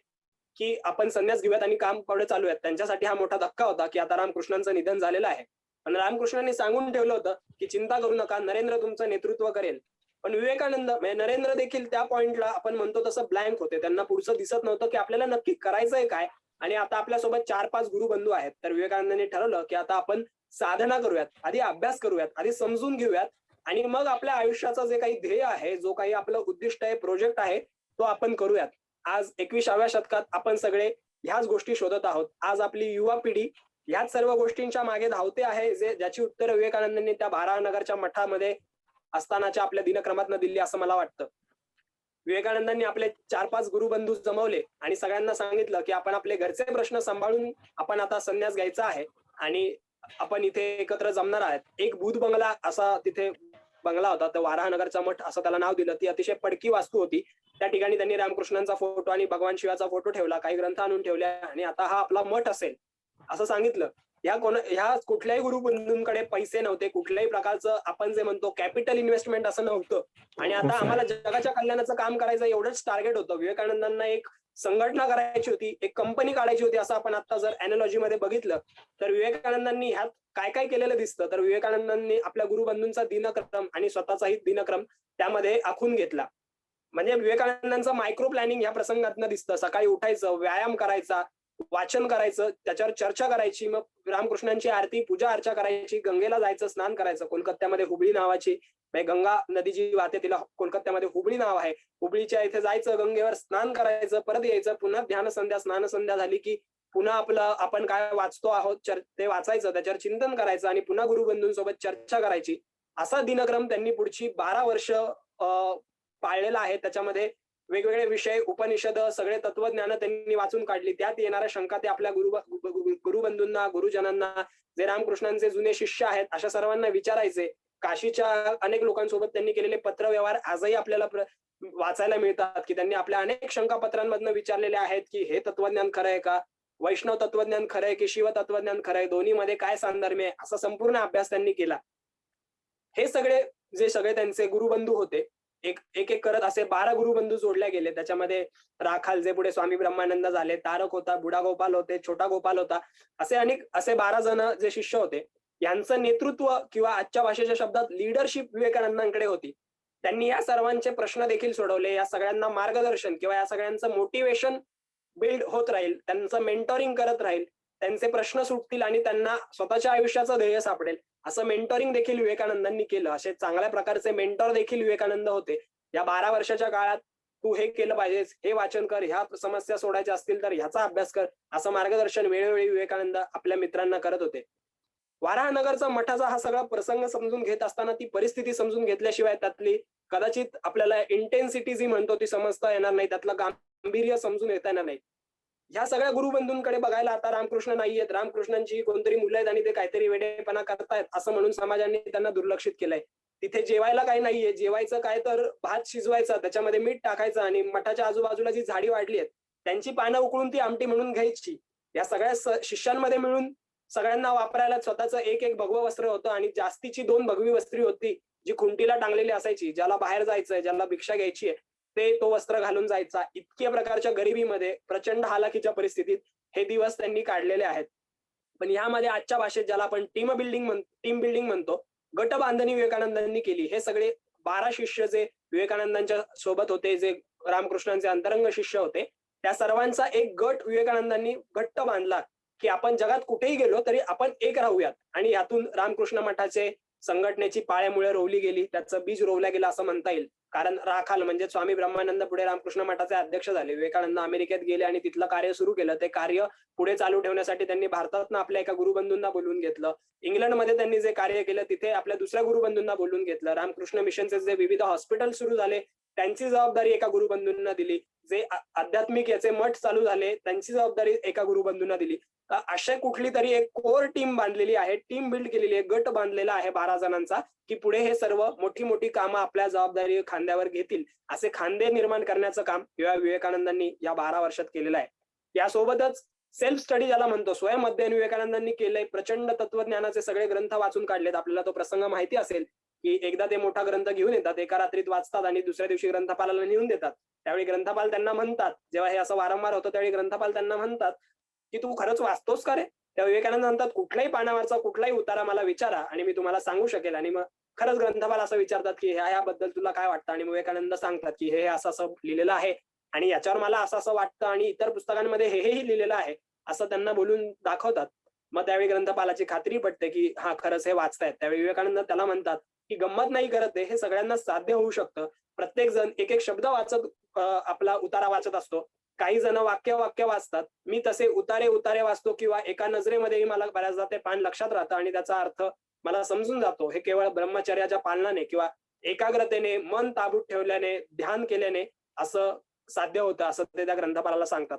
की आपण संन्यास घेऊयात आणि काम पुढे चालूयात. त्यांच्यासाठी हा मोठा धक्का होता की आता रामकृष्णांचं निधन झालेलं आहे. पण रामकृष्णांनी सांगून ठेवलं होतं की चिंता करू नका, नरेंद्र तुमचं नेतृत्व करेल. पण विवेकानंद म्हणजे नरेंद्र देखील त्या पॉइंटला आपण म्हणतो तसं ब्लँक होते. त्यांना पुढचं दिसत नव्हतं की आपल्याला नक्की करायचंय काय. आणि आता आपल्यासोबत 4-5 गुरुबंधू आहेत. तर विवेकानंदांनी ठरवलं की आता आपण साधना करूयात, आधी अभ्यास करूयात, आधी समजून घेऊयात आणि मग आपल्या आयुष्याचं जे काही ध्येय आहे, जो काही आपलं उद्दिष्ट आहे, प्रोजेक्ट आहे, तो आपण करूयात. आज 21व्या शतकात आपण सगळे ह्याच गोष्टी शोधत आहोत. आज आपली युवा पिढी ह्याच सर्व गोष्टींच्या मागे धावते आहे, ज्याची उत्तरं विवेकानंदांनी त्या बारानगरच्या मठामध्ये असतानाच्या आपल्या दिनक्रमातनं दिली असं मला वाटतं. विवेकानंदांनी आपले 4-5 गुरुबंधू जमवले आणि सगळ्यांना सांगितलं की आपण आपले घरचे प्रश्न सांभाळून आपण आता संन्यास घ्यायचा आहे आणि आपण इथे एकत्र जमणार आहेत. एक भूत बंगला असा तिथे बंगला होता, तर वाराहनगरचा मठ असं त्याला नाव दिलं. ती अतिशय पडकी वास्तू होती. त्या ठिकाणी त्यांनी रामकृष्णांचा फोटो आणि भगवान शिवाचा फोटो ठेवला, काही ग्रंथ आणून ठेवले आणि आता हा आपला मठ असेल असं सांगितलं. ह्या कुठल्याही गुरुबंधूंकडे पैसे नव्हते, कुठल्याही प्रकारचं आपण जे म्हणतो कॅपिटल इन्व्हेस्टमेंट असं नव्हतं. आणि आता आम्हाला जगाच्या कल्याणाचं काम करायचं एवढंच टार्गेट होतं. विवेकानंदांना एक संघटना करायची होती, एक कंपनी काढायची होती. असं आपण आता जर अॅनालॉजी मध्ये बघितलं तर विवेकानंदांनी ह्यात काय काय केलेलं दिसतं. तर विवेकानंदांनी आपल्या गुरुबंधूंचा दिनक्रम आणि स्वतःचाही दिनक्रम त्यामध्ये आखून घेतला. म्हणजे विवेकानंदांचं मायक्रो प्लॅनिंग ह्या प्रसंगातनं दिसतं. सकाळी उठायचं, व्यायाम करायचा, वाचन करायचं, त्याच्यावर चर्चा करायची, मग रामकृष्णांची आरती, पूजा अर्चा करायची, गंगेला जायचं, स्नान करायचं. कोलकात्यामध्ये हुबळी नावाची गंगा नदी जी वाहते तिला कोलकात्यामध्ये हुबळी नाव आहे. हुबळीच्या इथे जायचं, गंगेवर स्नान करायचं, परत यायचं, पुन्हा ध्यान संध्या, स्नान संध्या झाली की पुन्हा आपलं आपण काय वाचतो आहोत ते वाचायचं, त्याच्यावर चिंतन करायचं आणि पुन्हा गुरुबंधूंसोबत चर्चा करायची. असा दिनक्रम त्यांनी पुढची 12 वर्ष पाळलेला आहे. त्याच्यामध्ये वेगवेगळे विषय, उपनिषद, सगळे तत्वज्ञान त्यांनी वाचून काढली. त्यात येणाऱ्या शंका ते आपल्या गुरुबंधूंना, गुरुजनांना, जे रामकृष्णांचे जुने शिष्य आहेत अशा सर्वांना विचारायचे. काशीच्या अनेक लोकांसोबत त्यांनी केलेले पत्रव्यवहार आजही आपल्याला वाचायला मिळतात की त्यांनी आपल्या अनेक शंका पत्रांमधनं विचारलेले आहेत की हे तत्वज्ञान खरं आहे का, वैष्णव तत्वज्ञान खरं आहे की शिव तत्वज्ञान खरं आहे, दोन्ही मध्ये काय साधर्म्य आहे, असा संपूर्ण अभ्यास त्यांनी केला. हे सगळे जे सगळे त्यांचे गुरुबंधू होते, एक एक करत असे 12 गुरुबंधू जोडले गेले. त्याच्यामध्ये राखाल जे पुढे स्वामी ब्रह्मानंद झाले, तारक होता, बुडा गोपाल होते, छोटा गोपाल होता, असे 12 जण जे शिष्य होते, यांचं नेतृत्व किंवा आजच्या भाषेच्या शब्दात लीडरशिप विवेकानंदांकडे होती. त्यांनी या सर्वांचे प्रश्न देखील सोडवले. या सगळ्यांना मार्गदर्शन किंवा या सगळ्यांचं मोटिवेशन बिल्ड होत राहील, त्यांचं मेंटॉरिंग करत राहील, त्यांचे प्रश्न सुटतील आणि त्यांना स्वतःच्या आयुष्याचं ध्येय सापडेल असं मेंटॉरिंग देखील विवेकानंदांनी केलं. असे चांगल्या प्रकारचे मेंटॉर देखील विवेकानंद होते. या 12 वर्षाच्या काळात तू हे केलं पाहिजेस, हे वाचन कर, ह्या समस्या सोडायच्या असतील तर ह्याचा अभ्यास कर, असं मार्गदर्शन वेळोवेळी विवेकानंद आपल्या मित्रांना करत होते. वाराहनगरचा मठाचा हा सगळा प्रसंग समजून घेत असताना ती परिस्थिती समजून घेतल्याशिवाय त्यातली कदाचित आपल्याला इंटेन्सिटी जी म्हणतो ती समजता येणार नाही, त्यातलं गांभीर्य समजून येता येणार नाही. ह्या सगळ्या गुरुबंधूंकडे बघायला आता रामकृष्ण नाहीयेत, रामकृष्णांची कोणतरी मुलं आहेत आणि ते काहीतरी वेडेपणा करतायत असं म्हणून समाजाने त्यांना दुर्लक्षित केलंय. तिथे जेवायला काही नाहीये, जेवायचं काय तर भात शिजवायचा, त्याच्यामध्ये मीठ टाकायचं आणि मठाच्या आजूबाजूला जी झाडी वाढली आहेत त्यांची पानं उकळून ती आमटी म्हणून घ्यायची. या सगळ्या शिष्यांमध्ये मिळून सगळ्यांना वापरायला स्वतःचं एक भगवं वस्त्र होतं आणि जास्तीची 2 भगवी वस्त्री होती जी खुंटीला टांगलेली असायची. ज्याला बाहेर जायचंय, ज्याला भिक्षा घ्यायची आहे ते तो वस्त्र घालून जायचा. इतक्या प्रकारच्या गरिबीमध्ये, प्रचंड हालाकीच्या परिस्थितीत हे दिवस त्यांनी काढलेले आहेत. पण यामध्ये आजच्या भाषेत ज्याला आपण टीम बिल्डिंग म्हणतो, गट बांधणी विवेकानंदांनी केली. हे सगळे 12 शिष्य जे विवेकानंदांच्या सोबत होते, जे रामकृष्णांचे अंतरंग शिष्य होते, त्या सर्वांचा एक गट विवेकानंदांनी घट्ट बांधला की आपण जगात कुठेही गेलो तरी आपण एक राहूयात. आणि यातून रामकृष्ण मठाचे संघटनेची पाळेमुळे रोवली गेली, त्याचं बीज रोवलं गेलं असं म्हणता येईल. कारण राखाल म्हणजे स्वामी ब्रह्मानंद पुढे रामकृष्ण मठाचे अध्यक्ष झाले. विवेकानंद अमेरिकेत गेले आणि तिथलं कार्य सुरू केलं. ते कार्य पुढे चालू ठेवण्यासाठी त्यांनी भारतातनं आपल्या एका गुरुबंधूंना बोलवून घेतलं. इंग्लंडमध्ये त्यांनी जे कार्य केलं तिथे आपल्या दुसऱ्या गुरुबंधूंना बोलवून घेतलं. रामकृष्ण मिशनचे जे विविध हॉस्पिटल सुरू झाले त्यांची जबाबदारी एका गुरुबंधूंना दिली. जे आध्यात्मिक याचे मठ चालू झाले त्यांची जबाबदारी एका गुरुबंधूंना दिली. अशा कुठली तरी एक कोर टीम बांधलेली आहे, टीम बिल्ड केलेली आहे, गट बांधलेला आहे 12 जणांचा, की पुढे हे सर्व मोठी मोठी कामं आपल्या जबाबदारी खांद्यावर घेतील. असे खांदे निर्माण करण्याचं काम विवेकानंदांनी या 12 वर्षात केलेलं आहे. यासोबतच सेल्फ स्टडी ज्याला म्हणतो, स्वयं अध्ययन विवेकानंदांनी केलंय. प्रचंड तत्वज्ञानाचे सगळे ग्रंथ वाचून काढलेत. आपल्याला तो प्रसंग माहिती असेल की एकदा ते मोठा ग्रंथ घेऊन येतात, एका रात्रीत वाचतात आणि दुसऱ्या दिवशी ग्रंथपालाला नेऊन देतात. त्यावेळी ग्रंथपाल त्यांना म्हणतात, जेव्हा हे असं वारंवार होतं त्यावेळी ग्रंथपाल त्यांना म्हणतात की तू खरंच वाचतोस का रे? त्या विवेकानंद म्हणतात, कुठल्याही पानावरचा कुठलाही उतारा मला विचारा आणि मी तुम्हाला सांगू शकेल. आणि मग खरंच ग्रंथपाल असं विचारतात की ह्याबद्दल तुला काय वाटतं? आणि विवेकानंद सांगतात की हे असं असं लिहिलेलं आहे आणि याच्यावर मला असं असं वाटतं आणि इतर पुस्तकांमध्ये हेही लिहिलेलं आहे असं त्यांना बोलून दाखवतात. मग त्यावेळी ग्रंथपालाची खात्री पटते की हा खरंच हे वाचतायत. त्यावेळी विवेकानंद त्याला म्हणतात की गंमत नाही करत, हे सगळ्यांना साध्य होऊ शकतं. प्रत्येक जण एक एक शब्द वाचत आपला उतारा वाचत असतो. काही जण वाक्य वाचतात. मी तसे उतारे वाचतो किंवा एका नजरेमध्येही मला बऱ्याचदा ते पान लक्षात राहतं आणि त्याचा अर्थ मला समजून जातो. हे केवळ ब्रह्मचर्याच्या पालनाने किंवा एकाग्रतेने, मन ताबूत ठेवल्याने, ध्यान केल्याने असं साध्य होतं, असं ते त्या ग्रंथपालाला सांगतात.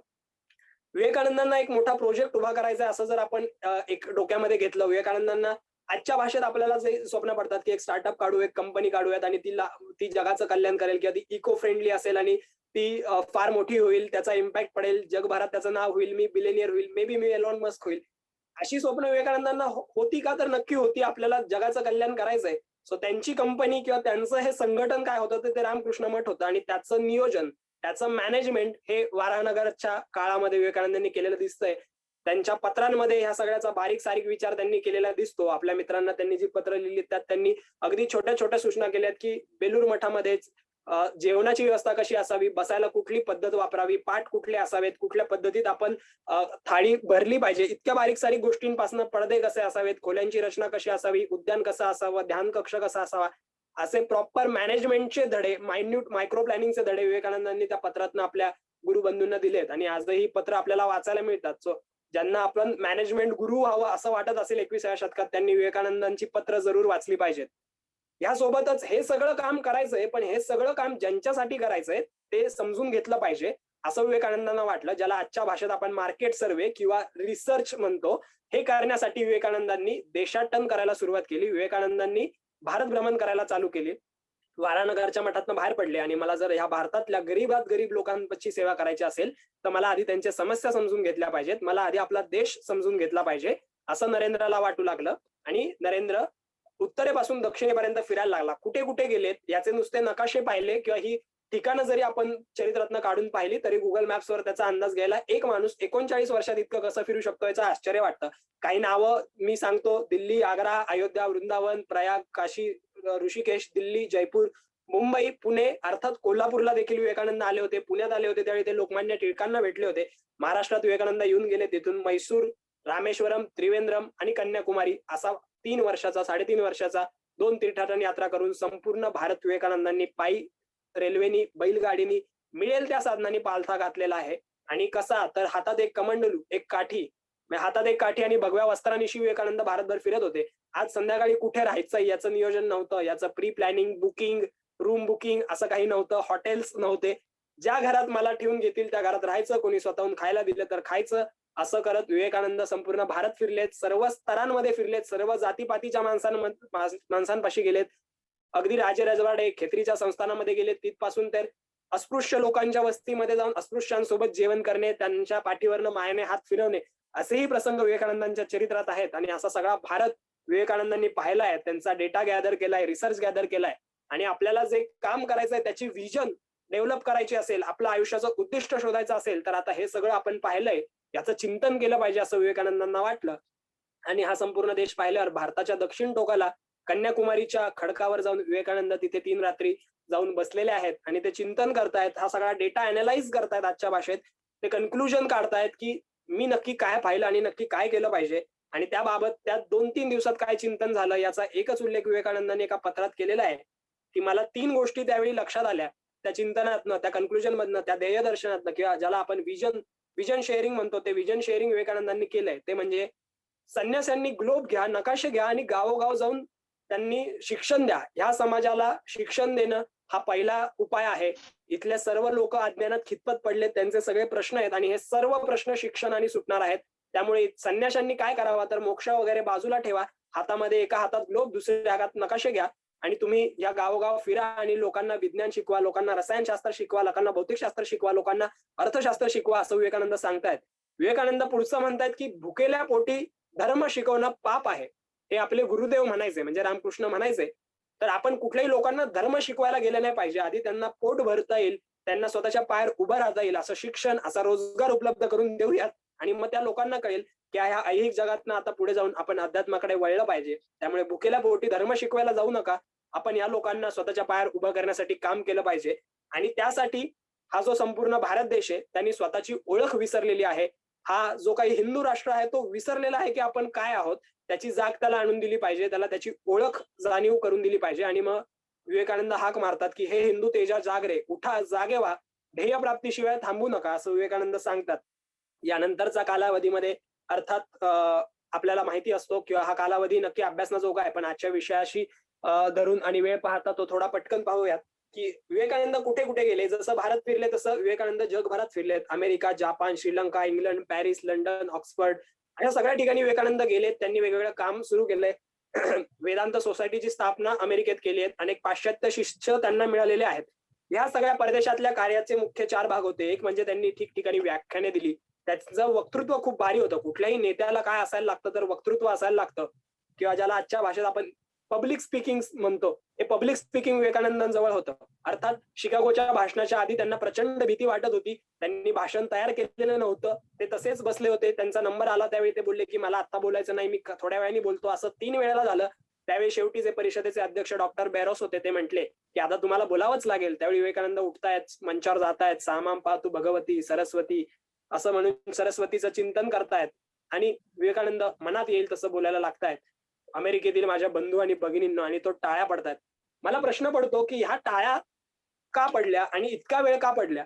विवेकानंदांना एक मोठा प्रोजेक्ट उभा करायचा असं जर आपण एक डोक्यामध्ये घेतलं, विवेकानंदांना आजच्या भाषेत आपल्याला जे स्वप्न पडतात की एक स्टार्टअप काढू, एक कंपनी काढूयात आणि ती जगाचं कल्याण करेल किंवा ती इको फ्रेंडली असेल आणि ती फार मोठी होईल, त्याचा इम्पॅक्ट पडेल, जगभरात त्याचं नाव होईल, मी बिलियनियर होईल, may be me Elon Musk होईल. अशी स्वप्न विवेकानंदांना होती का? तर नक्की होती. आपल्याला जगाचं कल्याण करायचंय. सो त्यांची कंपनी किंवा त्यांचं हे संघटन काय होतं ते रामकृष्ण मठ होतं आणि त्याचं नियोजन, त्याचं मॅनेजमेंट हे वारानगरच्या काळामध्ये विवेकानंदांनी केलेलं दिसतंय. त्यांच्या पत्रांमध्ये ह्या सगळ्याचा बारीक सारीक विचार त्यांनी केलेला दिसतो. आपल्या मित्रांना त्यांनी जी पत्र लिहिली त्यात त्यांनी अगदी छोट्या छोट्या सूचना केल्यात की बेलूर मठामध्येच जेवणाची व्यवस्था कशी असावी, बसायला कुठली पद्धत वापरावी, पाठ कुठले असावेत, कुठल्या पद्धतीत आपण थाळी भरली पाहिजे, इतक्या बारीक सारीक गोष्टींपासून पडदे कसे असावेत, खोल्यांची रचना कशी असावी, उद्यान कसं असावं, ध्यान कक्ष कसा असावा, असे प्रॉपर मॅनेजमेंटचे धडे, मायक्रो प्लॅनिंगचे धडे विवेकानंदांनी त्या पत्रातून आपल्या गुरुबंधूंना दिलेत आणि आजही पत्र आपल्याला वाचायला मिळतात. सो ज्यांना आपण मॅनेजमेंट गुरु व्हावं असं वाटत असेल 21व्या शतकात, त्यांनी विवेकानंदांची पत्र जरूर वाचली पाहिजेत. यासोबतच हे सगळं काम करायचंय, पण हे सगळं काम ज्यांच्यासाठी करायचंय ते समजून घेतलं पाहिजे असं विवेकानंदांना वाटलं. ज्याला आजच्या भाषेत आपण मार्केट सर्व्हे किंवा रिसर्च म्हणतो, हे करण्यासाठी विवेकानंदांनी देशाटन करायला सुरुवात केली. विवेकानंदांनी भारत भ्रमण करायला चालू केली. वारानगरच्या मठातनं बाहेर पडले आणि मला जर ह्या भारतातल्या गरीबात गरीब लोकांची सेवा करायची असेल तर मला आधी त्यांच्या समस्या समजून घेतल्या पाहिजेत, मला आधी आपला देश समजून घेतला पाहिजे असं नरेंद्रला वाटू लागलं. आणि नरेंद्र उत्तरेपासून दक्षिणेपर्यंत फिरायला लागला. कुठे कुठे गेलेत याचे नुसते नकाशे पाहिले किंवा ही ठिकाणं जरी आपण चरित्रातनं काढून पाहिली तरी गुगल मॅप्सवर त्याचा अंदाज घ्यायला एक माणूस 39 वर्षात इतकं कसं फिरू शकतो याचं आश्चर्य वाटतं. काही नावं मी सांगतो: दिल्ली, आग्रा, अयोध्या, वृंदावन, प्रयाग, काशी, ऋषिकेश, दिल्ली, जयपूर, मुंबई, पुणे, अर्थात कोल्हापूरला देखील विवेकानंद आले होते. पुण्यात आले होते त्यावेळी ते लोकमान्य टिळकांना भेटले होते. महाराष्ट्रात विवेकानंद येऊन गेले. तिथून मैसूर, रामेश्वरम, त्रिवेंद्रम आणि कन्याकुमारी असा 3.5 वर्षाचा 2 तीर्थाटन यात्रा करून संपूर्ण भारत विवेकानंदांनी पायी, रेल्वेनी, बैलगाडीनी, मिळेल त्या साधनांनी पालथा घातलेला आहे. आणि कसा तर हातात एक कमंडलू, एक काठी, हातात एक काठी आणि भगव्या वस्त्रांनिशी विवेकानंद भारतभर फिरत होते. आज संध्याकाळी कुठे राहायचं याचं नियोजन नव्हतं, याचं pre planning, booking, room booking असं काही नव्हतं, हॉटेल्स नव्हते. ज्या घरात मला ठेवून घेतील त्या घरात राहायचं, कोणी स्वतःहून खायला दिलं तर खायचं. असं करत विवेकानंद संपूर्ण भारत फिरलेत, सर्व स्तरांमध्ये फिरलेत, सर्व जातीपातीच्या माणसांपाशी गेलेत. अगदी राजवाडे, खेत्रीच्या संस्थानामध्ये गेलेत, तिथपासून तर अस्पृश्य लोकांच्या वस्तीमध्ये जाऊन अस्पृश्यांसोबत जेवण करणे, त्यांच्या पाठीवरनं मायेने हात फिरवणे, असेही प्रसंग विवेकानंदांच्या चरित्रात आहेत. आणि असा सगळा भारत विवेकानंदांनी पाहिला आहे, त्यांचा डेटा गॅदर केलाय, रिसर्च गॅदर केलाय. आणि आपल्याला जे काम करायचंय त्याची व्हिजन डेव्हलप करायची असेल, आपलं आयुष्याचं उद्दिष्ट शोधायचं असेल तर आता हे सगळं आपण पाहिलंय, याचं चिंतन केलं पाहिजे असं विवेकानंदांना वाटलं. आणि हा संपूर्ण देश पाहिल्यावर भारताच्या दक्षिण टोकाला कन्याकुमारीच्या खडकावर जाऊन विवेकानंद तिथे 3 रात्री जाऊन बसलेले आहेत आणि ते चिंतन करतायत, हा सगळा डेटा अनालाइज करतायत आजच्या भाषेत. ते कन्क्लुजन काढतायत की मी नक्की काय पाहिलं आणि नक्की काय केलं पाहिजे. आणि त्याबाबत त्या 2-3 दिवसात काय चिंतन झालं याचा एकच उल्लेख विवेकानंदांनी एका पत्रात केलेला आहे, की मला 3 गोष्टी त्यावेळी लक्षात आल्या त्या चिंतनातनं, त्या कन्क्लुजन मधनं, त्या ध्येयदर्शनातनं किंवा ज्याला आपण विजन शेअरिंग म्हणतो, ते विजन शेअरिंग विवेकानंदांनी केलंय. ते म्हणजे संन्यासांनी ग्लोब घ्या, नकाशे घ्या आणि गावोगाव जाऊन त्यांनी शिक्षण द्या. ह्या समाजाला शिक्षण देणं हा पहिला उपाय आहे. इथले सर्व लोक अज्ञानात खितपत पडले, त्यांचे सगळे प्रश्न आहेत आणि हे सर्व प्रश्न शिक्षणाने सुटणार आहेत. त्यामुळे संन्याशांनी काय करावं तर मोक्ष वगैरे बाजूला ठेवा, हातामध्ये एका हातात ग्लोब, दुसऱ्या हातात नकाशे घ्या आणि तुम्ही या गावोगाव फिरा आणि लोकांना विज्ञान शिकवा, लोकांना रसायनशास्त्र शिकवा, लोकांना भौतिकशास्त्र शिकवा, लोकांना अर्थशास्त्र शिकवा, असं विवेकानंद सांगतायत. विवेकानंद पुढचं म्हणतायत की भुकेल्या पोटी धर्म शिकवणं पाप आहे. हे आपले गुरुदेव म्हणायचे, म्हणजे रामकृष्ण म्हणायचे. तर आपण कुठल्याही लोकांना धर्म शिकवायला गेले नाही पाहिजे. आधी त्यांना पोट भरता येईल, त्यांना स्वतःच्या पायावर उभं राहता येईल असं शिक्षण, असा रोजगार उपलब्ध करून देऊयात आणि मग त्या लोकांना कळेल की ह्या ऐहिक जगातनं आता पुढे जाऊन आपण अध्यात्माकडे वळलं पाहिजे. त्यामुळे भुकेल्या पोटी धर्म शिकवायला जाऊ नका. आपण या लोकांना स्वतःच्या पायावर उभं करण्यासाठी काम केलं पाहिजे आणि त्यासाठी हा जो संपूर्ण भारत देश आहे त्यांनी स्वतःची ओळख विसरलेली आहे. हा जो काही हिंदू राष्ट्र आहे तो विसरलेला आहे की आपण काय आहोत. त्याची जाग त्याला आणून दिली पाहिजे, त्याला त्याची ओळख जाणीव करून दिली पाहिजे. आणि मग विवेकानंद हाक मारतात की हे हिंदू तेजा जाग रे, उठा जागे व्हा, ध्येय प्राप्तीशिवाय थांबू नका, असं विवेकानंद सांगतात. यानंतरचा कालावधीमध्ये अर्थात आपल्याला माहिती असतो किंवा हा कालावधी नक्की अभ्यासनाजोगा आहे, पण आजच्या विषयाशी धरून आणि वेळ पाहता तो थोडा पटकन पाहूयात की विवेकानंद कुठे कुठे गेले. जसं भारत फिरले तसं विवेकानंद जगभरात फिरलेत. America, Japan, Sri Lanka, England, Paris, London, Oxford अशा सगळ्या ठिकाणी विवेकानंद गेलेत. त्यांनी वेगवेगळं काम सुरू केलंय. वेदांत सोसायटीची स्थापना अमेरिकेत केली आहे. अनेक पाश्चात्य शिष्य त्यांना मिळालेले आहेत. या सगळ्या परदेशातल्या कार्याचे मुख्य 4 भाग होते. एक म्हणजे त्यांनी ठिकठिकाणी व्याख्याने दिली. त्याचं वक्तृत्व खूप भारी होतं. कुठल्याही नेत्याला काय असायला लागतं तर वक्तृत्व असायला लागतं, किंवा ज्याला आजच्या भाषेत आपण पब्लिक स्पीकिंग म्हणतो, हे पब्लिक स्पीकिंग विवेकानंदांजवळ होतं. अर्थात शिकागोच्या भाषणाच्या आधी त्यांना प्रचंड भीती वाटत होती. त्यांनी भाषण तयार केलेलं नव्हतं, ते तसेच बसले होते. त्यांचा नंबर आला त्यावेळी ते बोलले की मला आता बोलायचं नाही, मी थोड्या वेळाने बोलतो. असं 3 वेळेला झालं. त्यावेळी शेवटी जे परिषदेचे अध्यक्ष डॉक्टर बेरोस होते ते म्हटले की आता तुम्हाला बोलावंच लागेल. त्यावेळी विवेकानंद उठतायत, मंचावर जातायत, सामाम पाहतू भगवती सरस्वती असं म्हणून सरस्वतीचं चिंतन करतायत आणि विवेकानंद मनात येईल तसं बोलायला लागतायत. अमेरिकेतील माझ्या बंधू आणि भगिनींना, आणि तो टाळ्या पडतायत. मला प्रश्न पडतो की ह्या टाळ्या का पडल्या आणि इतका वेळ का पडल्या?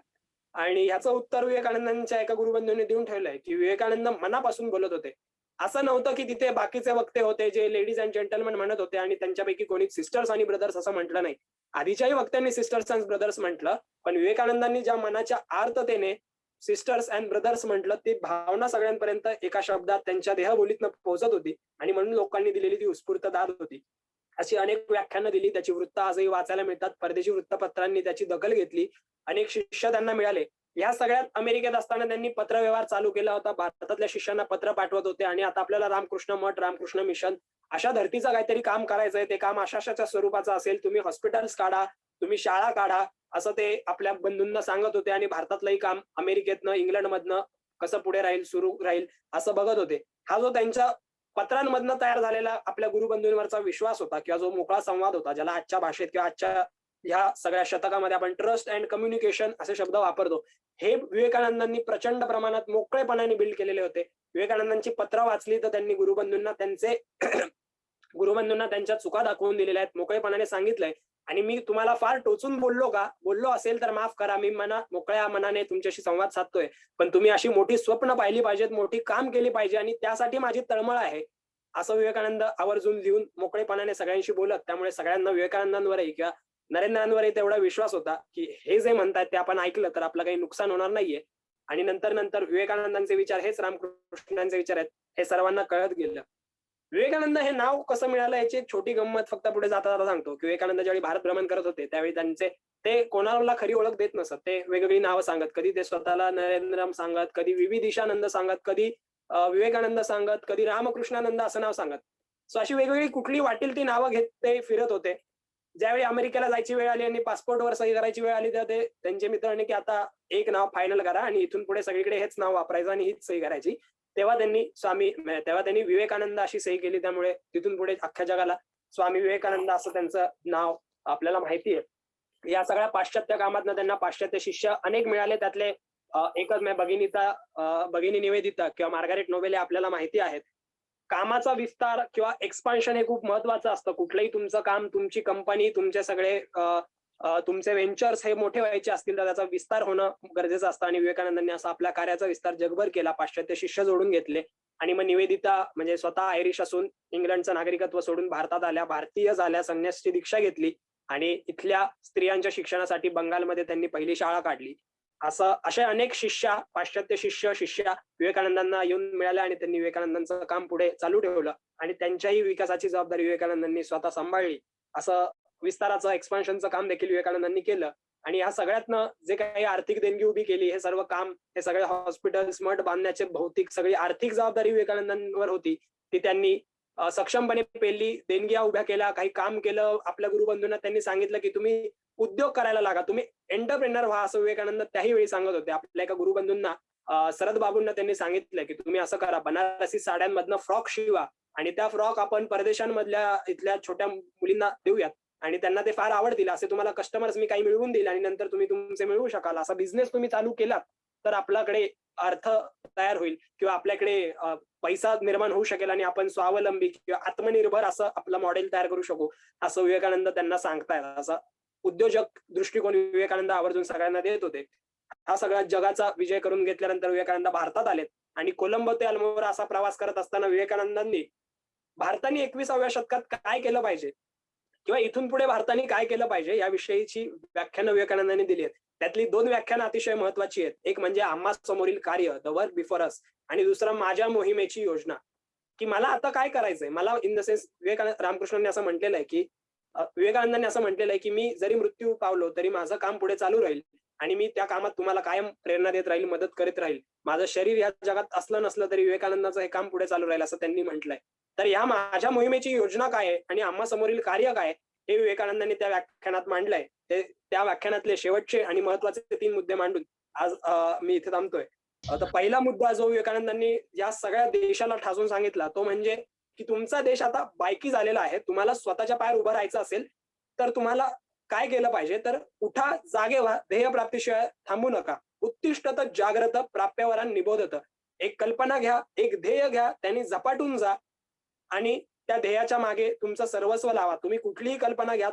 आणि ह्याचं उत्तर विवेकानंदांच्या एका गुरुबंधूंनी देऊन ठेवलंय की विवेकानंद मनापासून बोलत होते. असं नव्हतं की तिथे बाकीचे वक्ते होते जे लेडीज अँड जेंटलमन म्हणत होते आणि त्यांच्यापैकी कोणी सिस्टर्स आणि ब्रदर्स असं म्हटलं नाही. आधीच्याही वक्त्यांनी सिस्टर्स अँड ब्रदर्स म्हटलं, पण विवेकानंदांनी ज्या मनाच्या आर्ततेने सिस्टर्स अँड ब्रदर्स म्हटलं, ती भावना सगळ्यांपर्यंत एका शब्दात त्यांच्या देहबोलीतनं पोहोचत होती आणि म्हणून लोकांनी दिलेली ती उत्स्फूर्त दाद होती. अशी अनेक व्याख्यानं दिली. त्याची वृत्त आजही वाचायला मिळतात. परदेशी वृत्तपत्रांनी त्याची दखल घेतली. अनेक शिष्य त्यांना मिळाले. या सगळ्यात अमेरिकेत असताना त्यांनी पत्रव्यवहार चालू केला होता. भारतातल्या शिष्यांना पत्र पाठवत होते आणि आता आपल्याला रामकृष्ण मठ, रामकृष्ण मिशन अशा धर्तीचं काहीतरी काम करायचंय. ते काम अशाच्या स्वरूपाचं असेल. तुम्ही हॉस्पिटल्स काढा, तुम्ही शाळा काढा, असं ते आपल्या बंधूंना सांगत होते. आणि भारतातलंही काम अमेरिकेतनं, इंग्लंडमधनं कसं पुढे राहील, सुरू राहील असं बघत होते. हा जो त्यांच्या पत्रांमधनं तयार झालेला आपल्या गुरुबंधूंवरचा विश्वास होता किंवा जो मोकळा संवाद होता, ज्याला आजच्या भाषेत किंवा आजच्या ह्या सगळ्या शतकामध्ये आपण ट्रस्ट अँड कम्युनिकेशन असे शब्द वापरतो, हे विवेकानंदांनी प्रचंड प्रमाणात मोकळेपणाने बिल्ड केलेले होते. विवेकानंदांची पत्र वाचली तर त्यांनी गुरुबंधूंना त्यांच्या चुका दाखवून दिलेल्या आहेत, मोकळेपणाने सांगितलंय. आणि मी तुम्हाला फार टोचून बोललो असेल तर माफ करा. मी मोकळ्या मनाने तुमच्याशी संवाद साधतोय, पण तुम्ही अशी मोठी स्वप्न पाहिली पाहिजेत, मोठी काम केली पाहिजे आणि त्यासाठी माझी तळमळ आहे, असं विवेकानंद आवर्जून लिहून मोकळेपणाने सगळ्यांशी बोलत. त्यामुळे सगळ्यांना विवेकानंदांवरही किंवा नरेंद्रांवरही तेवढा विश्वास होता की हे जे म्हणतात ते आपण ऐकलं तर आपलं काही नुकसान होणार नाहीये. आणि नंतर विवेकानंदांचे विचार हेच रामकृष्णांचे विचार आहेत हे सर्वांना कळत गेलं. विवेकानंद हे नाव कसं मिळालं याची एक छोटी गंमत फक्त पुढे जाता जाता सांगतो. विवेकानंद ज्यावेळी भारत भ्रमण करत होते त्यावेळी ते कोणाला खरी ओळख देत नसत. ते वेगवेगळी नावं सांगत. कधी ते स्वतःला नरेंद्रम सांगत, कधी विविदिशानंद सांगत, कधी विवेकानंद सांगत, कधी रामकृष्णानंद असं नाव सांगत. सो अशी वेगवेगळी कुठली वाटेल ती नावं घेत ते फिरत होते. ज्यावेळी अमेरिकेला जायची वेळ आली आणि पासपोर्टवर सही करायची वेळ आली तर ते त्यांचे मित्र म्हणे की आता एक नाव फायनल करा आणि इथून पुढे सगळीकडे हेच नाव वापरायचं आणि हीच सही करायची. तेव्हा त्यांनी विवेकानंद अशी सही केली. त्यामुळे तिथून पुढे अख्ख्या जगाला स्वामी विवेकानंद असं त्यांचं नाव आपल्याला माहिती आहे. या सगळ्या पाश्चात्य कामातनं त्यांना पाश्चात्य शिष्य अनेक मिळाले. त्यातले एकच भगिनी निवेदिता किंवा मार्गारेट नोबेल आपल्याला माहिती आहेत. कामाचा विस्तार किंवा एक्सपान्शन हे खूप महत्वाचं असतं. कुठलंही तुमचं काम, तुमची कंपनी, तुमचे सगळे तुमचे व्हेंचर्स हे मोठे व्हायचे असतील तर त्याचा विस्तार होणं गरजेचं असतं. आणि विवेकानंदांनी असा आपल्या कार्याचा विस्तार जगभर केला. पाश्चात्य शिष्य जोडून घेतले आणि मग निवेदिता म्हणजे स्वतः आयरिश असून इंग्लंडचं नागरिकत्व सोडून भारतात आल्या, भारतीय झाल्या, संन्यासची दीक्षा घेतली आणि इथल्या स्त्रियांच्या शिक्षणासाठी बंगालमध्ये त्यांनी पहिली शाळा काढली. असे अनेक पाश्चात्य शिष्या विवेकानंदांना येऊन मिळाल्या आणि त्यांनी विवेकानंदांचं काम पुढे चालू ठेवलं आणि त्यांच्याही विकासाची जबाबदारी विवेकानंदांनी स्वतः सांभाळली. असं विस्ताराचं एक्सपान्शनचं काम देखील विवेकानंदांनी केलं. आणि या सगळ्यातनं जे काही आर्थिक देणगी उभी केली, हे सर्व काम, हे सगळे हॉस्पिटल्स, मठ बांधण्याचे भौतिक सगळी आर्थिक जबाबदारी विवेकानंदांवर होती. ती त्यांनी सक्षमपणे पेलली, देणग्या उभ्या केल्या, काही काम केलं. आपल्या गुरुबंधूंना त्यांनी सांगितलं की तुम्ही उद्योग करायला लागा, तुम्ही एंटरप्रेनर व्हा, असं विवेकानंद त्याही वेळी सांगत होते. आपल्या एका गुरुबंधूंना शरद बाबूंना त्यांनी सांगितलं की तुम्ही असं करा, बनारसी साड्यांमधनं फ्रॉक शिवा आणि त्या फ्रॉक आपण परदेशांमधल्या इथल्या छोट्या मुलींना देऊयात आणि त्यांना ते फार आवडतील. असे तुम्हाला कस्टमर्स मी काही मिळवून देईल आणि नंतर तुम्ही तुमचे मिळवू शकाल. असा बिझनेस तुम्ही चालू केलात तर आपल्याकडे अर्थ तयार होईल किंवा आपल्याकडे पैसा निर्माण होऊ शकेल आणि आपण स्वावलंबी किंवा आत्मनिर्भर असं आपलं मॉडेल तयार करू शकू, असं विवेकानंद त्यांना सांगतायत. असा उद्योजक दृष्टिकोन विवेकानंद आवर्जून सगळ्यांना देत होते. हा सगळा जगाचा विजय करून घेतल्यानंतर विवेकानंद भारतात आलेत आणि कोलंबो ते अल्मोरा असा प्रवास करत असताना विवेकानंदांनी भारताने 21व्या शतकात काय केलं पाहिजे किंवा इथून पुढे भारताने काय केलं पाहिजे याविषयीची व्याख्यानं विवेकानंदांनी दिली आहेत. त्यातली 2 व्याख्यानं अतिशय महत्वाची आहेत. एक म्हणजे आम्हा समोरील कार्य, द वर्क बिफोर अस, आणि दुसरं माझ्या मोहिमेची योजना, की मला आता काय करायचंय. मला इन द सेन्स रामकृष्णांनी असं म्हटलेलं आहे की विवेकानंदांनी असं म्हटलेलं आहे की मी जरी मृत्यू पावलो तरी माझं काम पुढे चालू राहील आणि मी त्या कामात तुम्हाला कायम प्रेरणा देत राहील, मदत करीत राहील. माझं शरीर या जगात असलं नसलं तरी विवेकानंदाचं हे काम पुढे चालू राहील असं त्यांनी म्हटलंय. तर या माझ्या मोहिमेची योजना काय आहे आणि आम्हा समोरील कार्य काय हे विवेकानंदांनी त्या व्याख्यानात मांडलंय. ते त्या व्याख्यानातले शेवटचे आणि महत्वाचे 3 मुद्दे मांडून आज मी इथे थांबतोय. तर पहिला मुद्दा जो विवेकानंदांनी या सगळ्या देशाला ठासून सांगितला तो म्हणजे की तुमचा देश आता बायकी झालेला आहे. तुम्हाला स्वतःच्या पायावर उभं राहायचं असेल तर तुम्हाला काय केलं पाहिजे, तर उठा, जागे व्हा, ध्येय प्राप्तीशिवाय थांबू नका. उत्तिष्ठत जाग्रत प्राप्यवरा निबोधत. एक कल्पना घ्या, एक ध्येय घ्या, त्यांनी झपाटून जा आणि त्या ध्येयाच्या मागे तुमचं सर्वस्व लावा. तुम्ही कुठलीही कल्पना घ्या,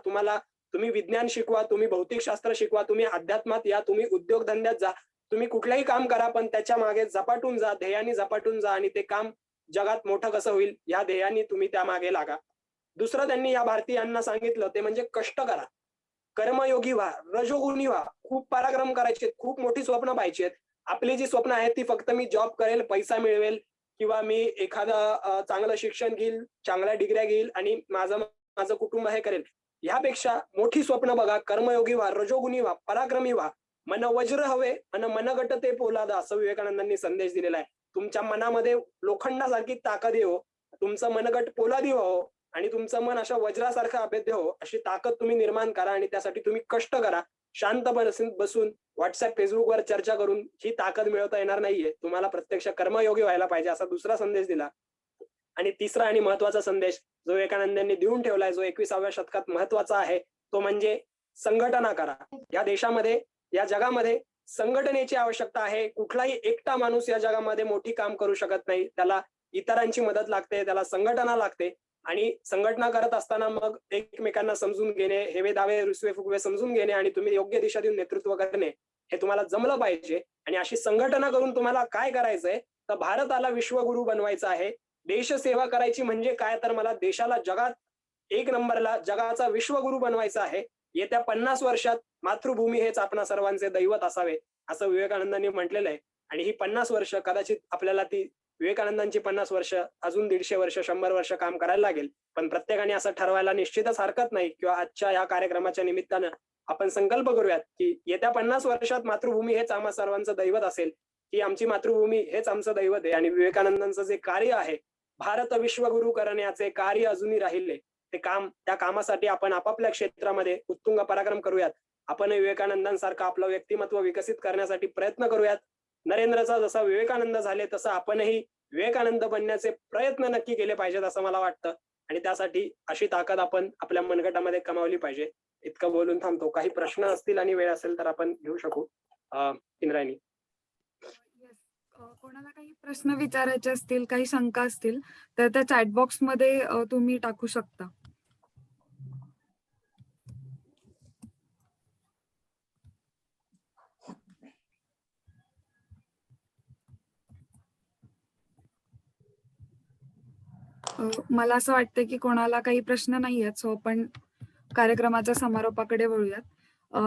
तुम्ही विज्ञान शिकवा, तुम्ही भौतिकशास्त्र शिकवा, तुम्ही अध्यात्मात या, तुम्ही उद्योगधंद्यात जा, तुम्ही कुठलंही काम करा, पण त्याच्या मागे झपाटून जा, ध्येयाने झपाटून जा आणि ते काम जगात मोठं कसं होईल या ध्येयाने तुम्ही त्या मागे लागा. दुसरं त्यांनी या भारतीयांना सांगितलं ते म्हणजे कष्ट करा, कर्मयोगी व्हा, रजोगुणी व्हा, खूप पराक्रम करायचे, खूप मोठी स्वप्न पाहिजेत. आपली जी स्वप्न आहेत ती फक्त मी जॉब करेल, पैसा मिळवेल किंवा मी एखादं चांगलं शिक्षण घेईल, चांगल्या डिग्र्या घेईल आणि माझं कुटुंब हे करेल, ह्यापेक्षा मोठी स्वप्न बघा, कर्मयोगी व्हा, रजोगुणी व्हा, पराक्रमी व्हा. मन वज्र हवे आणि मनगट ते पोलाद, असं विवेकानंदांनी संदेश दिलेला आहे. तुमच्या मनामध्ये लोखंडासारखी ताकद येवो, तुमचं मनगट पोलादी हो आणि तुमचं मन अशा वज्रासारखं अभेद्य हो, अशी ताकद तुम्ही निर्माण करा आणि त्यासाठी तुम्ही कष्ट करा. शांत बसून व्हॉट्सअप, फेसबुकवर चर्चा करून ही ताकद मिळवता येणार नाहीये. तुम्हाला प्रत्यक्ष कर्मयोगी व्हायला पाहिजे, असा दुसरा संदेश दिला. आणि तिसरा आणि महत्वाचा संदेश जो विवेकानंदांनी देऊन ठेवलाय, जो 21व्या शतकात महत्वाचा आहे, तो म्हणजे संघटना करा. या देशामध्ये, या जगामध्ये संघटनेची आवश्यकता आहे. कुठलाही एकटा माणूस या जगामध्ये मोठी काम करू शकत नाही. त्याला इतरांची मदत लागते, त्याला संघटना लागते. आणि संघटना करत असताना मग एकमेकांना समजून घेणे, हेवे दावे रुसवे फुगवे समजून घेणे आणि तुम्ही योग्य दिशा देऊन नेतृत्व करणे हे तुम्हाला जमलं पाहिजे. आणि अशी संघटना करून तुम्हाला काय करायचंय, तर भारताला विश्वगुरु बनवायचं आहे. देशसेवा करायची म्हणजे काय, तर मला देशाला जगात 1 नंबरला, जगाचा विश्वगुरु बनवायचा आहे. येत्या 50 वर्षात मातृभूमी हेच आपणा सर्वांचे दैवत असावे, असं विवेकानंदांनी म्हटलेलं आहे. आणि ही 50 वर्ष कदाचित आपल्याला ती विवेकानंदांची 50 वर्ष, अजून 150 वर्ष, 100 वर्ष काम करायला लागेल. पण प्रत्येकाने असं ठरवायला निश्चितच हरकत नाही. किंवा आजच्या या कार्यक्रमाच्या निमित्तानं आपण संकल्प करूयात की येत्या 50 वर्षात मातृभूमी हेच आम्हा सर्वांचं दैवत असेल, की आमची मातृभूमी हेच आमचं दैवत आहे. आणि विवेकानंदांचं जे कार्य आहे, भारत विश्वगुरु करण्याचे कार्य अजूनही राहिले. ते काम, त्या कामासाठी आपण आपापल्या क्षेत्रामध्ये उत्तुंग पराक्रम करूयात. आपण विवेकानंदांसारखं आपलं व्यक्तिमत्व विकसित करण्यासाठी प्रयत्न करूयात. नरेंद्रचा जसा विवेकानंद झाले तसं आपणही विवेकानंद बनण्याचे प्रयत्न नक्की केले पाहिजेत असं मला वाटतं. आणि त्यासाठी अशी ताकद आपण आपल्या मनगटामध्ये कमावली पाहिजे. इतकं बोलून थांबतो. काही प्रश्न असतील आणि वेळ असेल तर आपण घेऊ शकू. इंद्रायणी. येस, कोणाला काही प्रश्न विचारायचे असतील, काही शंका असतील, तर त्या चॅट बॉक्समध्ये तुम्ही टाकू शकता. मला असं वाटतं की कोणाला काही प्रश्न नाही आहेत, सो आपण कार्यक्रमाच्या समारोपाकडे वळूयात.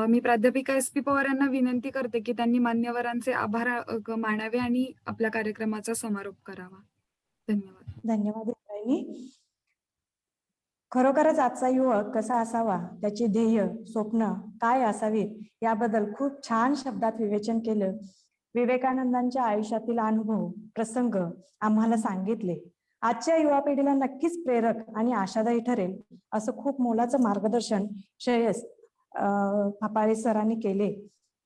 मी प्राध्यापिका SP पवार यांना विनंती करते की त्यांनी मान्यवरांचे आभार मानावे आणि आपल्या कार्यक्रमाचा समारोप करावा. धन्यवाद. धन्यवाद इंद्रायणी. खरोखरच आजचा युवक कसा असावा, त्याची ध्येय, स्वप्न काय असावीत याबद्दल खूप छान शब्दात विवेचन केलं. विवेकानंदांच्या आयुष्यातील अनुभव, प्रसंग आम्हाला सांगितले. आजच्या युवा पिढीला नक्कीच प्रेरक आणि आशादायी ठरेल असं खूप मोलाचं मार्गदर्शन श्रेयस फापाळे सरांनी केले.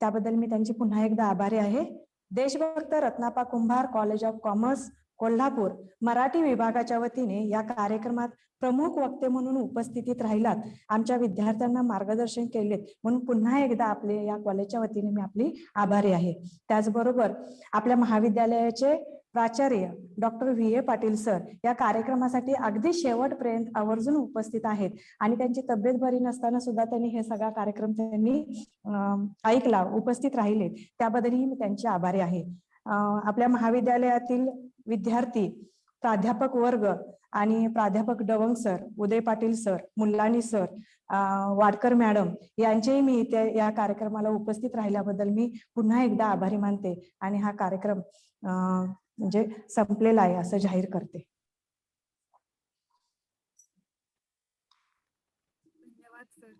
त्याबद्दल मी त्यांची पुन्हा एकदा आभारी आहे. Deshbhakt Ratnappa Kumbhar college of commerce Kolhapur Marathi विभागाच्या वतीने या कार्यक्रमात प्रमुख वक्ते म्हणून उपस्थितीत राहिलात, आमच्या विद्यार्थ्यांना मार्गदर्शन केलेत म्हणून पुन्हा एकदा आपले या कॉलेजच्या वतीने मी आपली आभारी आहे. त्याचबरोबर आपल्या महाविद्यालयाचे प्राचार्य डॉक्टर VA पाटील सर या कार्यक्रमासाठी अगदी शेवटपर्यंत आवर्जून उपस्थित आहेत आणि त्यांची तब्येत बरी नसताना सुद्धा त्यांनी हे सगळा कार्यक्रम ऐकला, उपस्थित राहिले, त्याबद्दलही मी त्यांचे आभारी आहे. आपल्या महाविद्यालयातील विद्यार्थी, प्राध्यापक वर्ग आणि प्राध्यापक Dawang sir, Uday Patil sir, Mullani sir, Wadkar madam यांचेही मी इथे या कार्यक्रमाला उपस्थित राहिल्याबद्दल मी पुन्हा एकदा आभारी मानते आणि हा कार्यक्रम म्हणजे संपलेला आहे असं जाहीर करते. धन्यवाद सर.